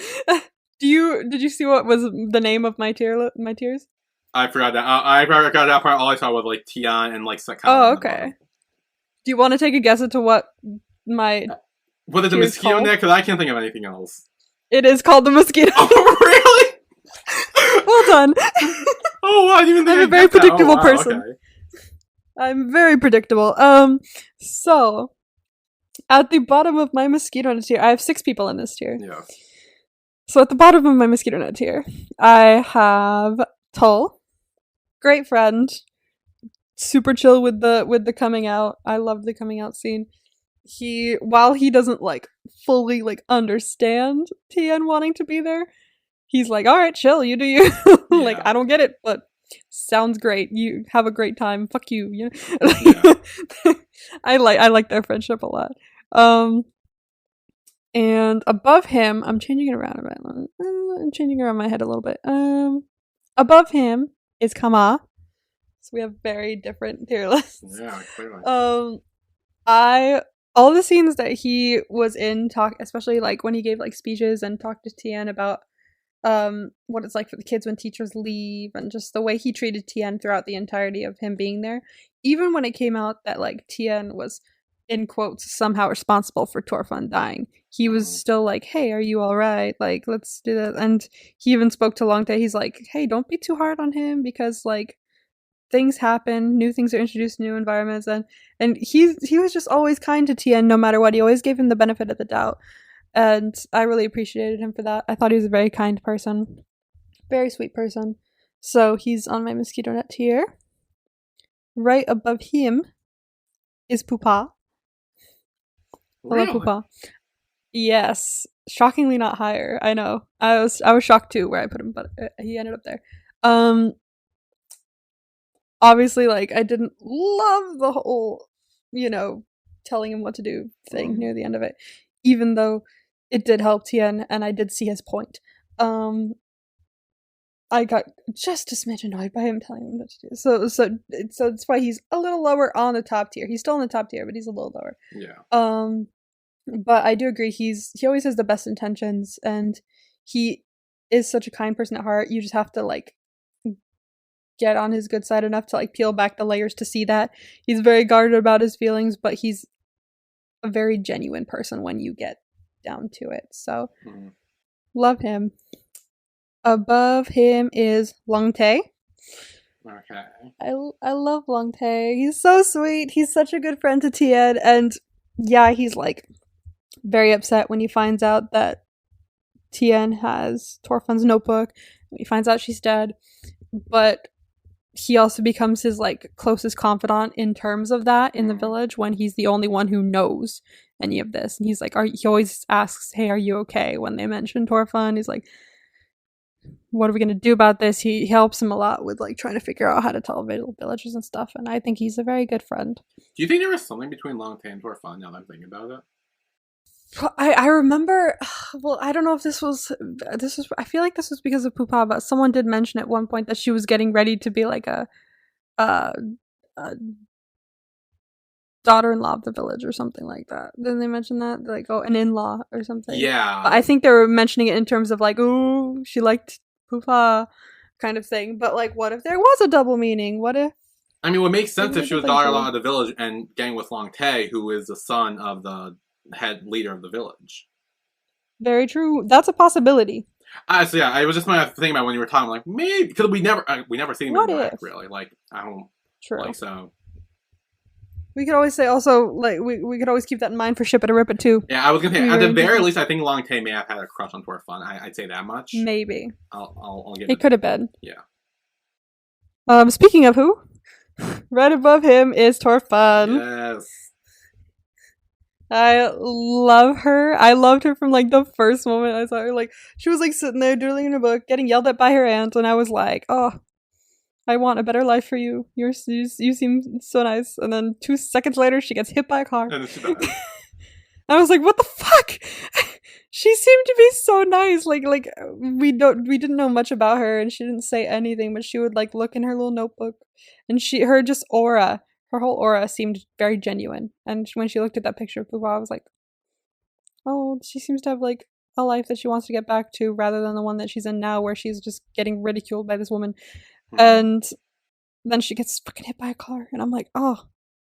Did you see what was the name of my tiers? I forgot that. I forgot that part. All I saw was like Tian and like Sakana. Oh, okay. Do you want to take a guess into what my? Was it the mosquito net? Because I can't think of anything else. It is called the mosquito. Oh, really? Well done. Oh, wow, I didn't even think I'm a very predictable person. Okay. I'm very predictable. So at the bottom of my mosquito net tier, I have 6 people in this tier. Yeah. So at the bottom of my mosquito net tier, I have Tull, great friend, super chill with the coming out. I love the coming out scene. While he doesn't like fully like understand Tian wanting to be there, he's like, all right, chill, you do you. Like, I don't get it, but sounds great. You have a great time. Fuck you. Yeah. I like their friendship a lot. And above him, I'm changing it around a bit. I'm changing around my head a little bit. Above him is Kama. So we have very different tier lists. Yeah, clearly. All the scenes that he was in, especially like when he gave like speeches and talked to Tian about what it's like for the kids when teachers leave, and just the way he treated Tian throughout the entirety of him being there. Even when it came out that like Tian was, in quotes, somehow responsible for Torfan dying, he was still like, hey, are you alright? Like, let's do that. And he even spoke to Longtae. He's like, hey, don't be too hard on him, because like things happen, new things are introduced, new environments, and he was just always kind to Tian no matter what. He always gave him the benefit of the doubt, and I really appreciated him for that. I thought he was a very kind person, very sweet person. So he's on my mosquito net tier. Right above him is Pupa. Really? I love Pupa. Yes, shockingly not higher. I know. I was shocked too where I put him, but he ended up there. Obviously, like, I didn't love the whole, telling him what to do thing near the end of it, even though it did help Tien, and I did see his point. I got just a smidge annoyed by him telling him what to do. So that's why he's a little lower on the top tier. He's still in the top tier, but he's a little lower. Yeah. But I do agree. He always has the best intentions, and he is such a kind person at heart. You just have to like get on his good side enough to like peel back the layers to see that. He's very guarded about his feelings, but he's a very genuine person when you get down to it. So love him. Above him is Long Tae. Okay. I love Long Tae. He's so sweet. He's such a good friend to Tien, and yeah, he's like very upset when he finds out that Tien has Torfun's notebook. When he finds out she's dead, but he also becomes his like closest confidant in terms of that in the village when he's the only one who knows any of this. And he's like, he always asks, "Hey, are you okay?" When they mention Torfun, he's like, "What are we gonna do about this?" He helps him a lot with like trying to figure out how to tell villagers and stuff. And I think he's a very good friend. Do you think there was something between Long Tae and Torfun now that I'm thinking about it? I remember, well, I don't know if this was, I feel like this was because of Pupa, but someone did mention at one point that she was getting ready to be like a daughter-in-law of the village or something like that. Didn't they mention that? Like, oh, an in-law or something. Yeah. But I think they were mentioning it in terms of like, ooh, she liked Pupa kind of thing. But like, what if there was a double meaning? What if? I mean, what makes sense if she was daughter-in-law of the village and getting with Long Tae, who is the son of the head leader of the village. Very true. That's a possibility. So yeah, I was just thinking about when you were talking, like maybe because we never see him interact really. Like I don't. True. Like so. We could always say also like we could always keep that in mind for Ship It or Rip It too. Yeah, I was gonna say at the very least, I think Long Tae may have had a crush on Torfun. I'd say that much. Maybe. I'll give it. Could have been. Yeah. Speaking of who, right above him is Torfun. Yes. I love her. I loved her from like the first moment I saw her. Like she was like sitting there doodling in a book, getting yelled at by her aunt, and I was like, "Oh, I want a better life for you. You seem so nice." And then 2 seconds later, she gets hit by a car. And it's bad. I was like, "What the fuck?" She seemed to be so nice. Like we didn't know much about her, and she didn't say anything, but she would like look in her little notebook, and her just aura. Her whole aura seemed very genuine. And when she looked at that picture of Pupa, I was like, oh, she seems to have like a life that she wants to get back to rather than the one that she's in now where she's just getting ridiculed by this woman. And then she gets fucking hit by a car. And I'm like, oh,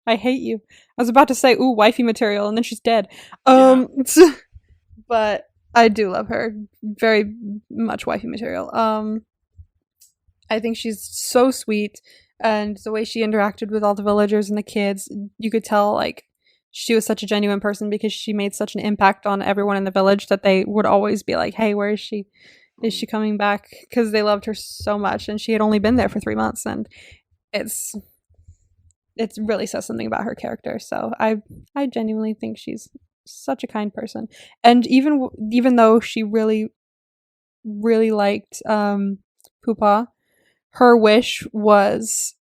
I hate you. I was about to say, ooh, wifey material. And then she's dead. But I do love her. Very much wifey material. I think she's so sweet. And the way she interacted with all the villagers and the kids, you could tell like she was such a genuine person because she made such an impact on everyone in the village that they would always be like, hey, where is she? Is she coming back? Because they loved her so much, and she had only been there for 3 months, and it really says something about her character. So I genuinely think she's such a kind person. And even though she really, really liked Pupa, her wish was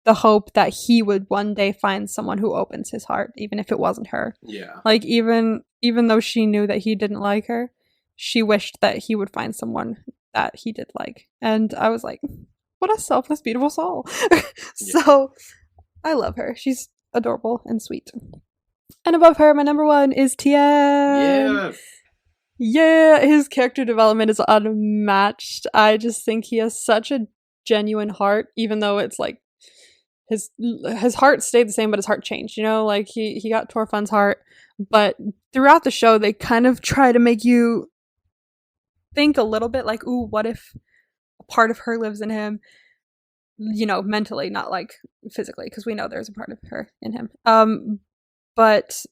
the hope that he would one day find someone who opens his heart, even if it wasn't her. Yeah. Like, even though she knew that he didn't like her, she wished that he would find someone that he did like. And I was like, what a selfless, beautiful soul. So, I love her. She's adorable and sweet. And above her, my number one is Tien. Yes. Yeah, his character development is unmatched. I just think he has such a genuine heart, even though it's like his heart stayed the same, but his heart changed, you know? Like, he got Torfun's heart, but throughout the show, they kind of try to make you think a little bit like, ooh, what if a part of her lives in him? You know, mentally, not like physically, because we know there's a part of her in him. But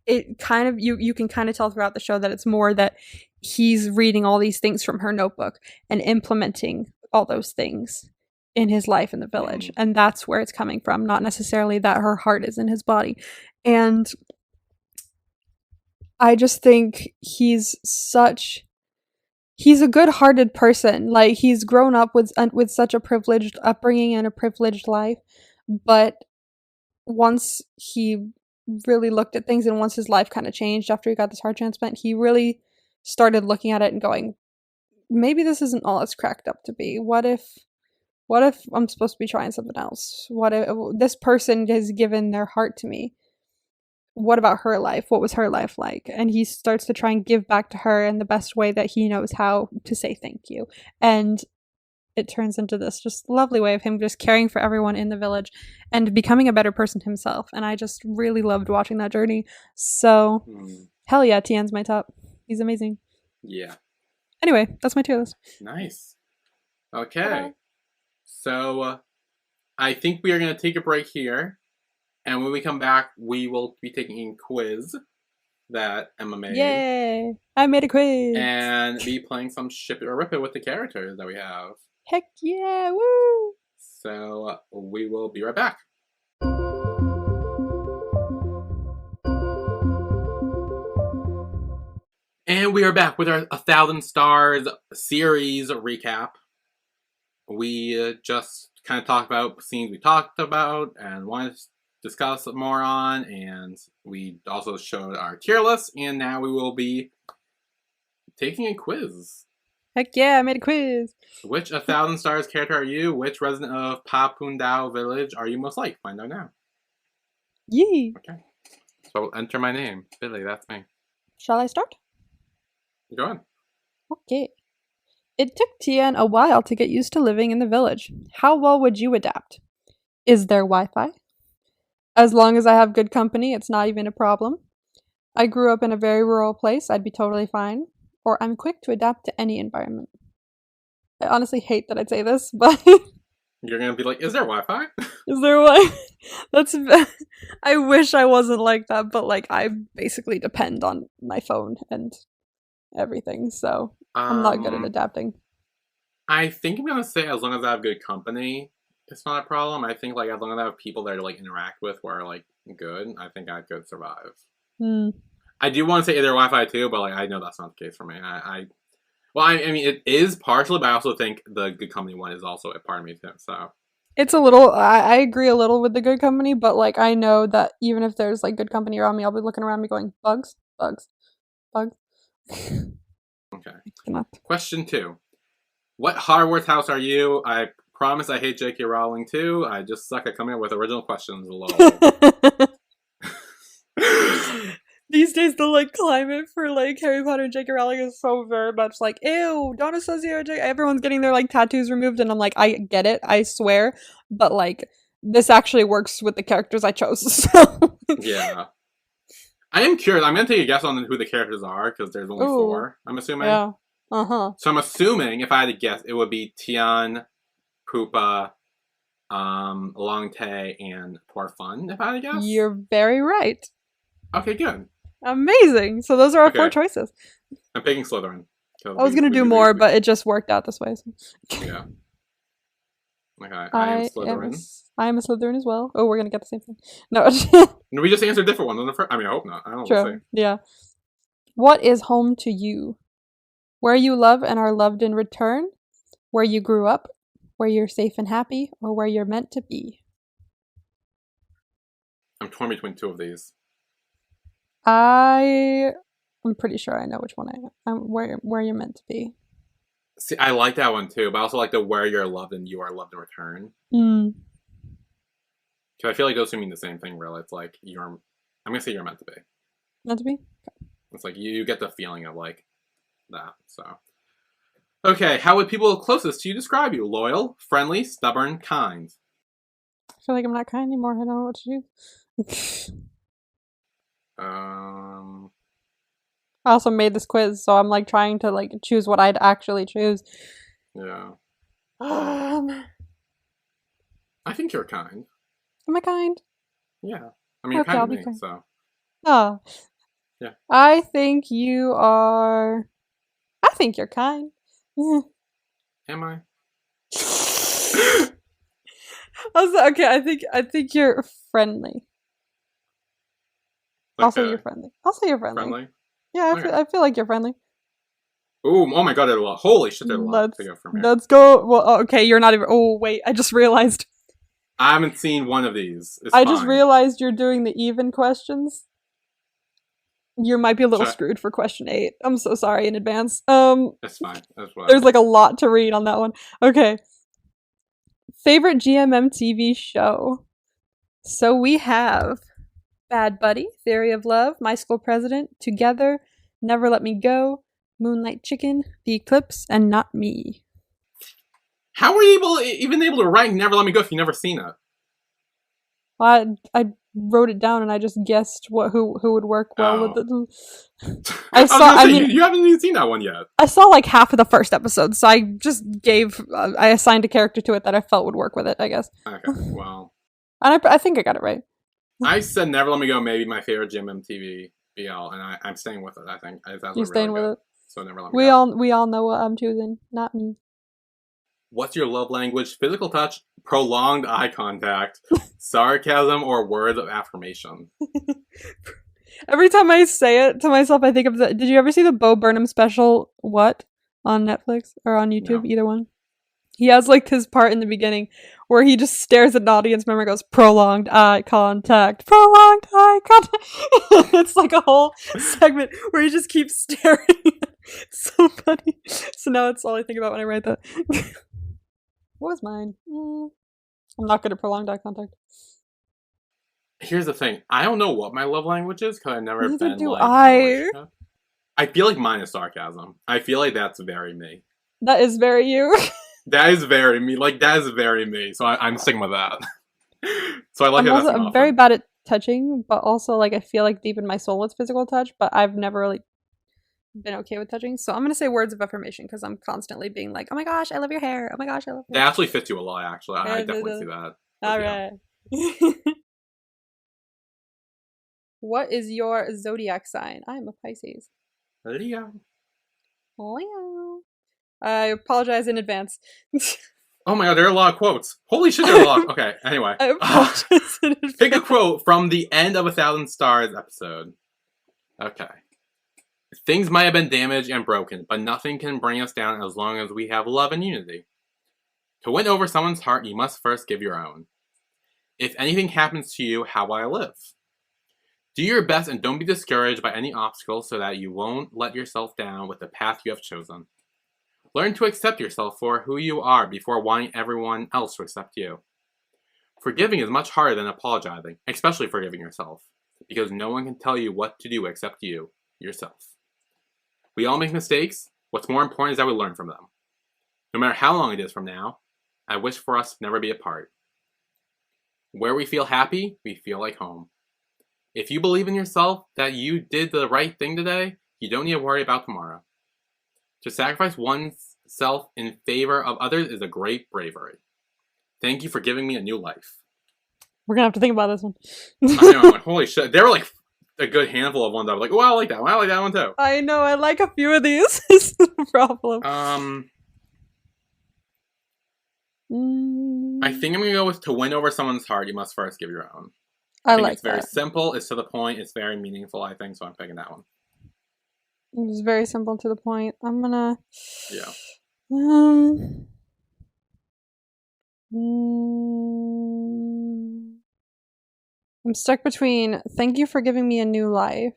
it kind of, you can kind of tell throughout the show that it's more that he's reading all these things from her notebook and implementing all those things in his life in the village. And that's where it's coming from, not necessarily that her heart is in his body. And I just think he's a good-hearted person. Like, he's grown up with such a privileged upbringing and a privileged life, but once he really looked at things and once his life kind of changed after he got this heart transplant, he really started looking at it and going, maybe this isn't all it's cracked up to be. What if I'm supposed to be trying something else? What if this person has given their heart to me? What about her life? What was her life like? And he starts to try and give back to her in the best way that he knows how to say thank you. And it turns into this just lovely way of him just caring for everyone in the village and becoming a better person himself. And I just really loved watching that journey. So, hell yeah, Tien's my top. He's amazing. Yeah. Anyway, that's my tier list. Nice. Okay. So, I think we are going to take a break here. And when we come back, we will be taking a quiz that Emma made. Yay! I made a quiz! And be playing some Ship It or Rip It with the characters that we have. Heck yeah! Woo! So, we will be right back. And we are back with our 1,000 Stars series recap. We just kind of talked about scenes we talked about and wanted to discuss more on, and we also showed our tier list, and now we will be taking a quiz. Heck yeah, I made a quiz! Which 1,000 Stars character are you? Which resident of Papundao Village are you most like? Find out now. Yee! Okay. So enter my name. Billy, that's me. Shall I start? Go on. Okay. It took Tien a while to get used to living in the village. How well would you adapt? Is there Wi-Fi? As long as I have good company, it's not even a problem. I grew up in a very rural place, I'd be totally fine. Or I'm quick to adapt to any environment. I honestly hate that I'd say this, but... You're gonna be like, is there Wi-Fi? Is there Wi-Fi? That's... I wish I wasn't like that, but like, I basically depend on my phone and everything, so I'm not good at adapting. I think I'm gonna say as long as I have good company, it's not a problem. I think like as long as I have people that I like interact with who are like good, I think I could survive. I do want to say either Wi-Fi too, but like I know that's not the case for me. I mean it is partially, but I also think the good company one is also a part of me too. So it's a little. I agree a little with the good company, but like I know that even if there's like good company around me, I'll be looking around me going bugs. Okay. Question 2. What Hogwarts house are you? I promise I hate J.K. Rowling too. I just suck at coming up with original questions. These days, the like climate for like Harry Potter and J.K. Rowling is so very much like, ew, don't associate J.K. Everyone's getting their like tattoos removed, and I'm like, I get it, I swear, but like this actually works with the characters I chose. So. Yeah. I am curious. I'm going to take a guess on who the characters are, because there's only 4, I'm assuming. Yeah. Uh-huh. So I'm assuming, if I had to guess, it would be Tien, Pupa, Long Tae, and Poor Fun, if I had to guess. You're very right. Okay, good. Amazing. So those are our 4 choices. I'm picking Slytherin. I was going to do more, but it just worked out this way. So. Yeah. Okay, I am Slytherin. I am a Slytherin as well. Oh, we're going to get the same thing. No. We just answered different ones on the first. I mean, I hope not. I don't know. True. We'll see. Yeah. What is home to you? Where you love and are loved in return? Where you grew up? Where you're safe and happy? Or where you're meant to be? I'm torn between 2 of these. I'm pretty sure I know which one I am. Where you're meant to be. See, I like that one too, but I also like the where you're loved and you are loved in return. Because I feel like those two mean the same thing, really. It's like, I'm going to say you're meant to be. Meant to be? Okay. It's like, you get the feeling of, like, that, so. Okay, how would people closest to you describe you? Loyal, friendly, stubborn, kind? I feel like I'm not kind anymore. I don't know what to do. I also made this quiz, so I'm, like, trying to, like, choose what I'd actually choose. Yeah. I think you're kind. Am I kind? Yeah. I mean, you're kind to me, so. Oh. Yeah. I think you are... I think you're kind. Am I? Okay, I think you're friendly. Okay. Also, you're friendly. Friendly? Yeah, I feel like you're friendly. Ooh, oh my god, there's a lot. Holy shit, there's a lot to go from here. Let's go. Well, okay, you're not even... Oh, wait, I just realized. I haven't seen one of these. It's I just fine. realized you're doing the even questions. You might be a little Sure. screwed for question 8. I'm so sorry in advance. It's fine. That's what. There's like a lot to read on that one. Okay. Favorite GMM TV show. So we have Bad Buddy, Theory of Love, My School President, Together, Never Let Me Go, Moonlight Chicken, The Eclipse, and Not Me. How were you even able to rank Never Let Me Go if you've never seen it? I wrote it down and I just guessed who would work well with it. You haven't even seen that one yet. I saw like half of the first episode, so I just I assigned a character to it that I felt would work with it, I guess. Okay, well. And I think I got it right. I said Never Let Me Go, maybe my favorite GMM TV BL, and I'm staying with it, I think. You're staying with it? So Never Let Me Go. We all know what I'm choosing, not me. What's your love language? Physical touch, prolonged eye contact, sarcasm, or words of affirmation? Every time I say it to myself, I think of the. Did you ever see the Bo Burnham special? What? On Netflix or on YouTube? No. Either one. He has like his part in the beginning where he just stares at an audience member and goes, prolonged eye contact, prolonged eye contact. It's like a whole segment where he just keeps staring. It's so funny. So now it's all I think about when I write that. What was mine? I'm not good at prolonged eye contact. Here's the thing. I don't know what my love language is because I've never Neither been do like in a I. relationship. I feel like mine is sarcasm. I feel like that's very me. That is very you. That is very me. Like, that is very me. So I'm sticking with that. So I like that. I'm very bad at touching, but also like I feel like deep in my soul it's physical touch, but I've never really been okay with touching. So I'm gonna say words of affirmation because I'm constantly being like, oh my gosh, I love your hair. Oh my gosh, I love your hair. That actually fits you a lot, actually. I definitely see that. All right. What is your zodiac sign? I'm a Pisces. Leo. Leo. I apologize in advance. Oh my god, there are a lot of quotes. Holy shit, there are a lot. Okay, anyway. I apologize in advance. Pick a quote from the end of 1,000 Stars episode. Okay. Things might have been damaged and broken, but nothing can bring us down as long as we have love and unity. To win over someone's heart, you must first give your own. If anything happens to you, how will I live? Do your best and don't be discouraged by any obstacles so that you won't let yourself down with the path you have chosen. Learn to accept yourself for who you are before wanting everyone else to accept you. Forgiving is much harder than apologizing, especially forgiving yourself, because no one can tell you what to do except you, yourself. We all make mistakes. What's more important is that we learn from them. No matter how long it is from now, I wish for us to never be apart. Where we feel happy, we feel like home. If you believe in yourself that you did the right thing today, you don't need to worry about tomorrow. To sacrifice oneself in favor of others is a great bravery. Thank you for giving me a new life. We're gonna have to think about this one. I know, holy shit. There were like a good handful of ones I was like, oh, I like that one. I like that one too. I know, I like a few of these. It's the problem. I think I'm gonna go with to win over someone's heart, you must first give your own. I think like it's very that. simple, it's to the point, it's very meaningful, I think, so I'm picking that one. It's very simple to the point. I'm gonna... Yeah. I'm stuck between thank you for giving me a new life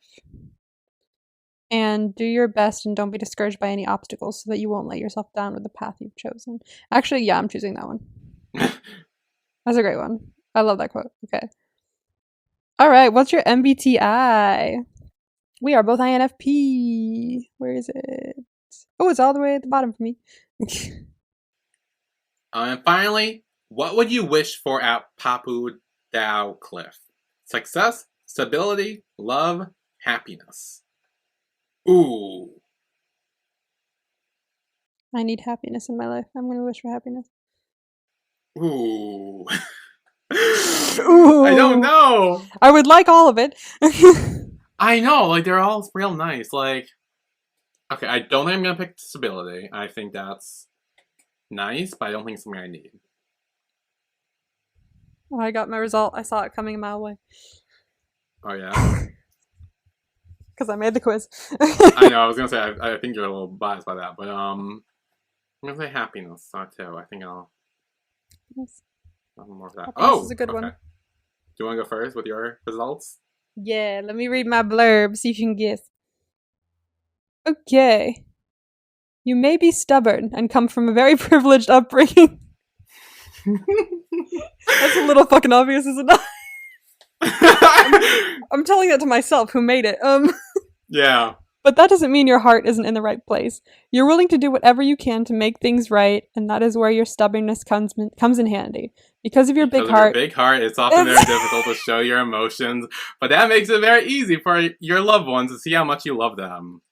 and do your best and don't be discouraged by any obstacles so that you won't let yourself down with the path you've chosen. Actually, yeah, I'm choosing that one. That's a great one. I love that quote. Okay. All right, what's your MBTI? We are both INFP. Where is it? Oh, it's all the way at the bottom for me. And finally, what would you wish for at Papu Dao Cliff? Success, stability, love, happiness. Ooh. I need happiness in my life. I'm going to wish for happiness. Ooh. Ooh. I don't know. I would like all of it. I know, like, they're all real nice. Like, okay, I don't think I'm going to pick stability. I think that's nice, but I don't think it's something I need. Oh, I got my result. I saw it coming a mile away. Oh, yeah? Because I made the quiz. I know, I was going to say, I think you're a little biased by that, but, I'm going to say happiness, too. I think I'll... Yes. Nothing more of that. Okay, this is a good okay. one. Do you want to go first with your results? Yeah, let me read my blurb, see if you can guess. Okay. You may be stubborn and come from a very privileged upbringing. That's a little fucking obvious, isn't it? I'm telling that to myself, who made it. Yeah. But that doesn't mean your heart isn't in the right place. You're willing to do whatever you can to make things right, and that is where your stubbornness comes in handy. Because of your big heart. Your big heart, it's often very difficult to show your emotions, but that makes it very easy for your loved ones to see how much you love them.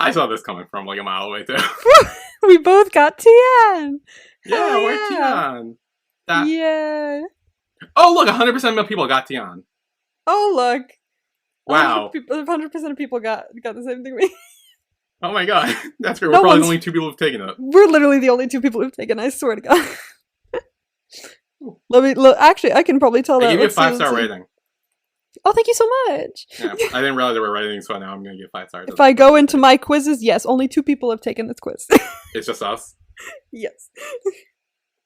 I saw this coming from like a mile away too. We both got Tian. Yeah, we're Tian. Yeah. Oh, look, 100% of people got Tian. Oh, look. Wow. 100% of people got the same thing. Oh my god. That's great. We're probably the only 2 people who've taken it. We're literally the only 2 people who've taken it, I swear to God. Actually, I can probably tell that. I gave you a 5-star rating. Oh, thank you so much. Yeah, I didn't realize they were rating, so now I'm going to give 5 stars. If I go into my quizzes, yes, only 2 people have taken this quiz. It's just us? Yes.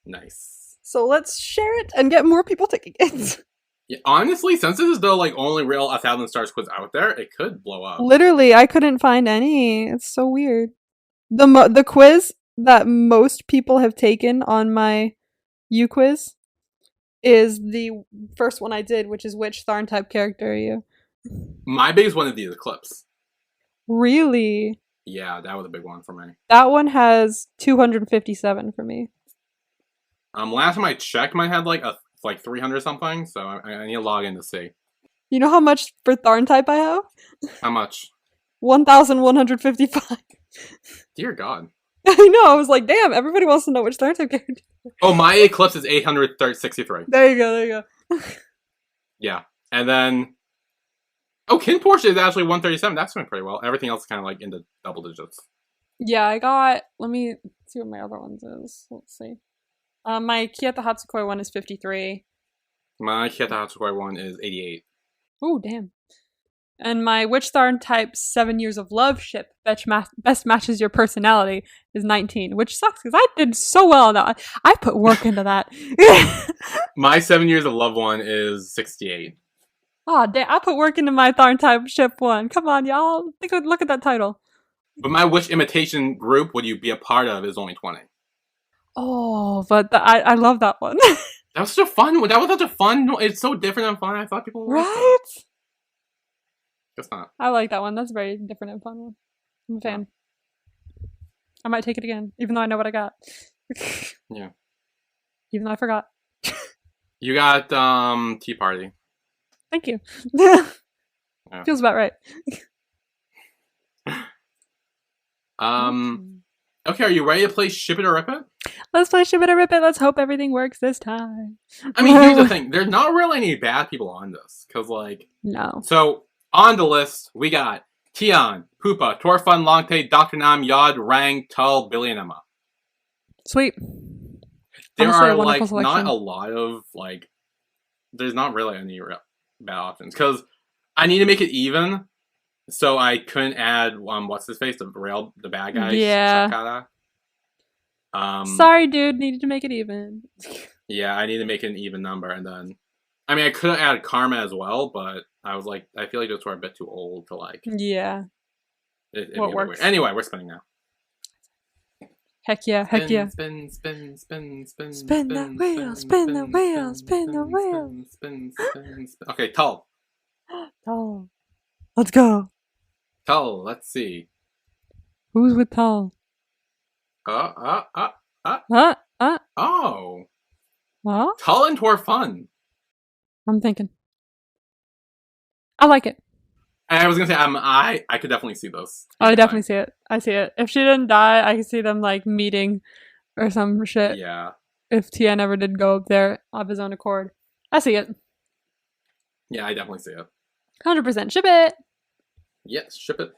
Nice. So let's share it and get more people taking it. Yeah, honestly, since this is the like only real 1,000 stars quiz out there, it could blow up. Literally, I couldn't find any. It's so weird. The quiz that most people have taken on my U-quiz is the first one I did, which is which Tharn type character are you? My biggest one is the Eclipse. Really? Yeah, that was a big one for me. That one has 257 for me. Last time I checked, mine had like 300 something, so I need to log in to see. You know how much for Tharn type I have? How much? 1,155. Dear God. I know, I was like, damn, everybody wants to know which Tharn type character. Oh, my Eclipse is 863. There you go. Yeah. And then... Oh, Kin Portia is actually 137. That's doing pretty well. Everything else is kind of like in the double digits. Yeah, I got... Let me see what my other ones is. Let's see. My Kieta Hatsukoi one is 53. My Kieta Hatsukoi one is 88. Oh, damn. And my Witch Tharn type 7 Years of Love ship best matches your personality is 19, which sucks because I did so well on that. I put work into that. My 7 Years of Love one is 68. Oh, damn. I put work into my Tharn type ship one. Come on, y'all. Look at that title. But my Witch Imitation group would you be a part of is only 20. Oh, but I love that one. That was such a fun one. That was such a fun. It's so different and fun. I thought people would like right? it. Guess not. I like that one. That's a very different and fun one. I'm a fan. I might take it again, even though I know what I got. Yeah. Even though I forgot. You got Tea Party. Thank you. Yeah. Feels about right. Okay, are you ready to play Ship It or Rip It? Let's play Ship It or Rip It. Let's hope everything works this time. I mean, here's the thing. There's not really any bad people on this. Because, like... No. So, on the list, we got Tian, Pupa, Torfun, Longtae, Dr. Nam, Yod, Rang, Tull, Billy, and Emma. Sweet. There Honestly, are, like, selection. not a lot of, like... There's not really any bad options. Because I need to make it even... So I couldn't add what's his face, the bad guy. Yeah. Shakara. Sorry, dude. Needed to make it even. Yeah, I need to make it an even number, and then I mean I could have added Karma as well, but I was like, I feel like those were a bit too old to like. Yeah. What works? Weird. Anyway, we're spinning now. Heck yeah! Heck yeah! Spin the wheel! Spin the wheel! Spin the wheel! Spin. Okay, Tull. Tull. Let's go. Tull. Let's see. Who's with Tull? Oh. What? Tull and Torfun. I'm thinking. I like it. And I was gonna say, I could definitely see those. Oh, I definitely see it. I see it. If she didn't die, I could see them like meeting or some shit. Yeah. If Tian ever did go up there of his own accord, I see it. Yeah, I definitely see it. 100% ship it. Yes, ship it.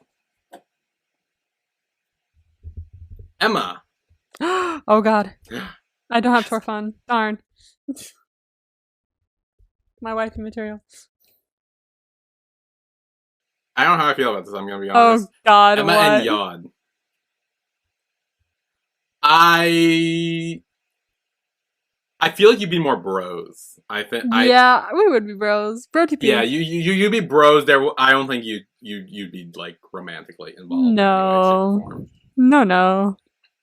Emma. Oh god. I don't have Torfun. Darn. My wifey material. I don't know how I feel about this, I'm gonna be honest. Oh god, Emma what? and Yod. I feel like you'd be more bros. I think. Yeah, we would be bros. Bro TP. Yeah, you'd be bros. There, I don't think you'd be like romantically involved. In any way, shape, or form. No.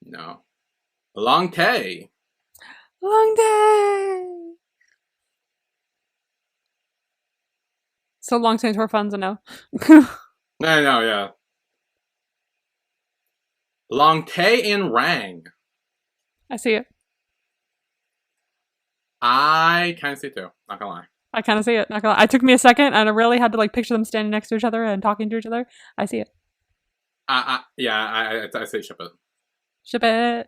No. Long Tay. Long day. So Long Tay Torfun's a no. No, yeah. Long Tay and Rang. I see it. I kind of see it too. Not gonna lie. I kind of see it. Not gonna lie. It took me a second, and I really had to like picture them standing next to each other and talking to each other. I see it. I say ship it. Ship it.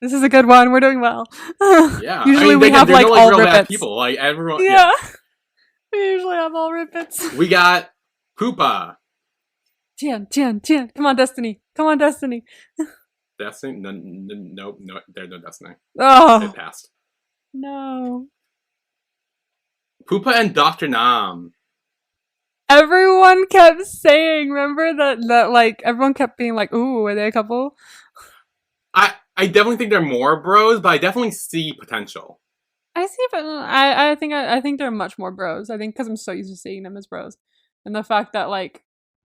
This is a good one. We're doing well. Yeah. Usually we have like all real bad ribbits. people. Like everyone. Yeah. We usually have all ribbits. We got Poopa. Tian. Come on, Destiny. Destiny? No, there's no Destiny. Oh. It passed. No. Poopa and Dr. Nam. Everyone kept saying, remember that like, everyone kept being like, ooh, are they a couple? I definitely think they're more bros, but I definitely see potential. I see, but I think they're much more bros. I think because I'm so used to seeing them as bros. And the fact that, like,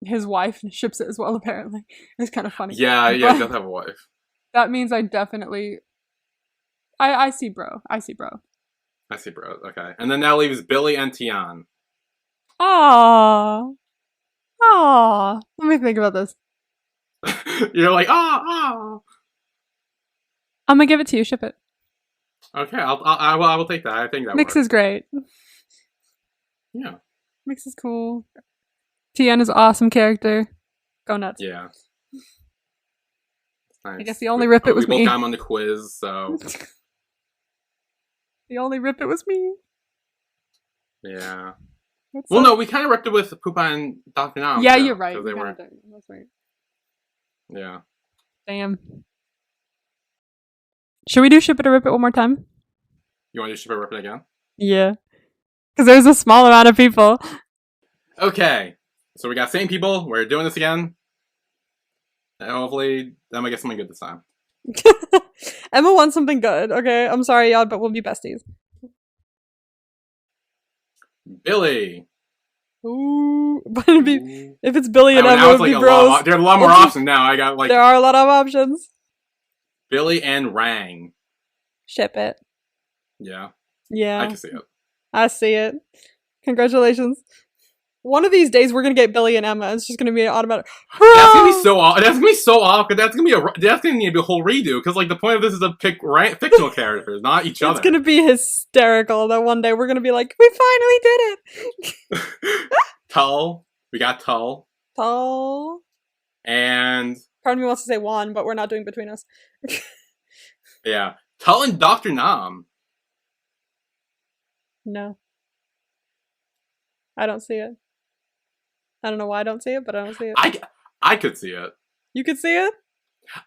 his wife ships it as well, apparently, is kind of funny. Yeah, he does have a wife. That means I definitely... I see bro. I see bro, okay. And then that leaves Billy and Tian. Aww. Let me think about this. You're like, oh. I'm gonna give it to you. Ship it. Okay, I will take that. I think that Mix works. is great. Yeah. Mix is cool. Tian is an awesome character. Go nuts. Yeah. Nice. I guess the only rip it was we me. both got him on the quiz, so. The only rip it was me. Yeah. Well, no, we kind of ripped it with Poopa and Dr. Nam. Yeah, too, you're right. They weren't. That's right. Yeah. Damn. Should we do ship it or rip it one more time? You want to do ship it or rip it again? Yeah. Because there's a small amount of people. Okay. So we got same people. We're doing this again. And hopefully, Emma gets something good this time. Emma wants something good, okay? I'm sorry, y'all, but we'll be besties. Billy. Ooh. But if it's Billy and Emma, now it would it's be like bros. There's a lot more options now. I got like... There are a lot of options. Billy and Rang. Ship it. Yeah. Yeah. I can see it. I see it. Congratulations. One of these days, we're gonna get Billy and Emma. It's just gonna be an automatic. That's gonna be so awkward. That's gonna need to be a whole redo. Because like the point of this is to pick fictional characters, not each other. It's gonna be hysterical that one day we're gonna be like, we finally did it. Tull. We got Tull. Tull. And part of me wants to say Juan, but we're not doing between us. Yeah, Tull and Dr. Nam. No. I don't see it. I don't know why I don't see it, but I don't see it. I could see it. You could see it?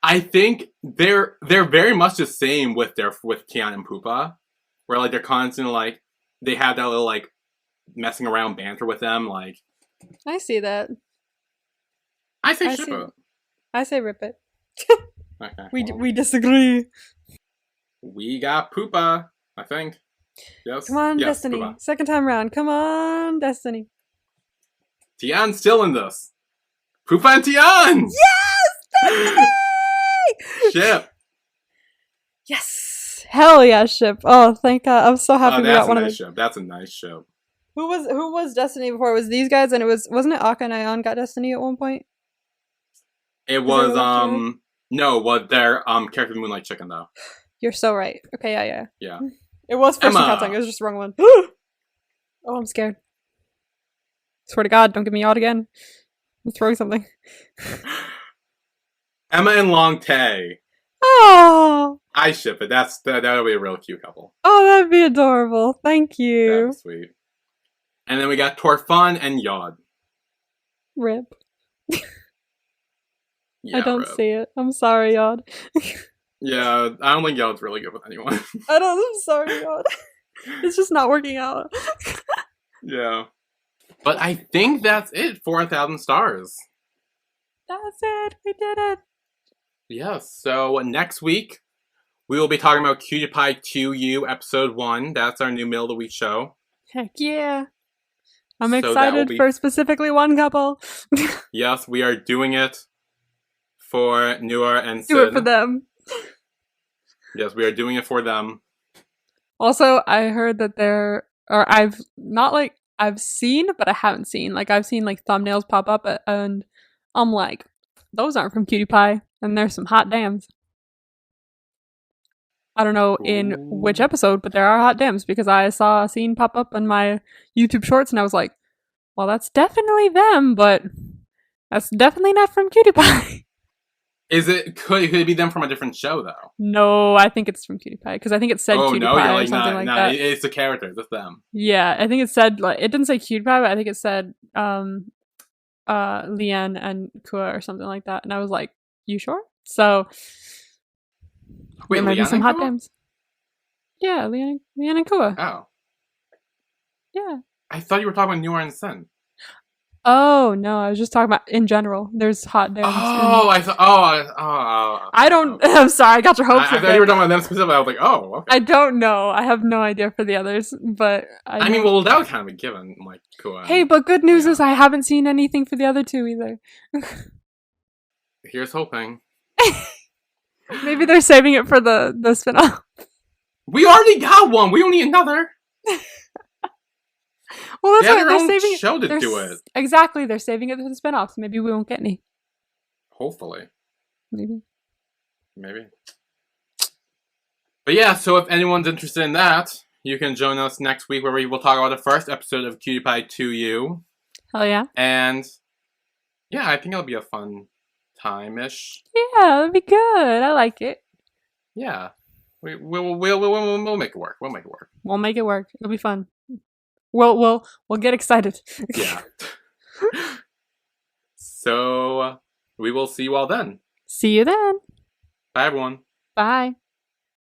I think they're very much the same with Tian and Poopa, where like they're constantly like they have that little like messing around banter with them. Like I see that. I say ship it. I say rip it. Okay. We disagree. We got Poopa, I think. Yes. Come on, yes, Destiny. Poopa. Second time round. Come on, Destiny. Tian's still in this. Poopa and Tian! Yes! Destiny! Ship. Yes! Hell yeah, ship. Oh, thank God. I'm so happy we got one of them. Ship. That's a nice ship. Who was Destiny before? It was these guys, and wasn't it Akka and Ion got Destiny at one point? It was no, what their character Moonlight Chicken though. You're so right. Okay, yeah. Yeah. It was first Emma. Katang, it was just the wrong one. Oh, I'm scared. Swear to God, don't get me out again. I'm throwing something. Emma and Long Tay. Oh! I ship it. That'll be a real cute couple. Oh, that'd be adorable. Thank you. That'd be sweet. And then we got Torfun and Yod. Rip. Yeah, I don't rip. see it. I'm sorry, Yod. Yeah, I don't think Yod's really good with anyone. I'm sorry, Yod. It's just not working out. Yeah. But I think that's it for 1,000 stars. That's it. We did it. Yes. So next week we will be talking about Cutie Pie 2U Episode 1. That's our new middle of the week show. Heck yeah. I'm So that will excited be- for specifically one couple. Yes, we are doing it for Noor and Sid. Do it for them. Yes, we are doing it for them. Also, I heard that I've seen, but I haven't seen. Like, I've seen, like, thumbnails pop up, and I'm like, those aren't from Cutie Pie, and there's some hot dams. I don't know in which Ooh. episode, but there are hot dams, because I saw a scene pop up in my YouTube shorts, and I was like, well, that's definitely them, but that's definitely not from Cutie Pie. Could it be them from a different show, though? No, I think it's from Cutie Pie, because I think it said Oh, Cutie no, Pie you're or like, something like that. it's the characters, it's them. Yeah, I think it said, like, it didn't say Cutie Pie, but I think it said Leanne and Kua or something like that, and I was like, you sure? So Wait, there might be Leanne some and hot Kua? dams. Yeah, Leanne and Kua. Oh. Yeah. I thought you were talking about Noor and Sin. Oh no, I was just talking about in general. There's hot dams. Oh, I thought. I don't. Okay. I'm sorry, I got your hopes I up thought you were there. talking about them specifically. I was like, oh, okay. I don't know. I have no idea for the others, but I mean, well, that would kind of be given, like, Kua. hey, but good news Yeah. is I haven't seen anything for the other two either. Here's hoping. Maybe they're saving it for the spinoff. We already got one. We don't need another. Well, that's They have why their they're own saving show to they're do it. Exactly, they're saving it for the spinoffs. Maybe we won't get any. Hopefully. Maybe. But yeah, so if anyone's interested in that, you can join us next week where we will talk about the first episode of Cutie Pie 2U. Hell yeah. And yeah, I think it'll be a fun time-ish. Yeah, that'd be good. I like it. Yeah. We'll make it work. We'll make it work. We'll make it work. It'll be fun. We'll get excited. Yeah. So we will see you all then. See you then. Bye, everyone. Bye.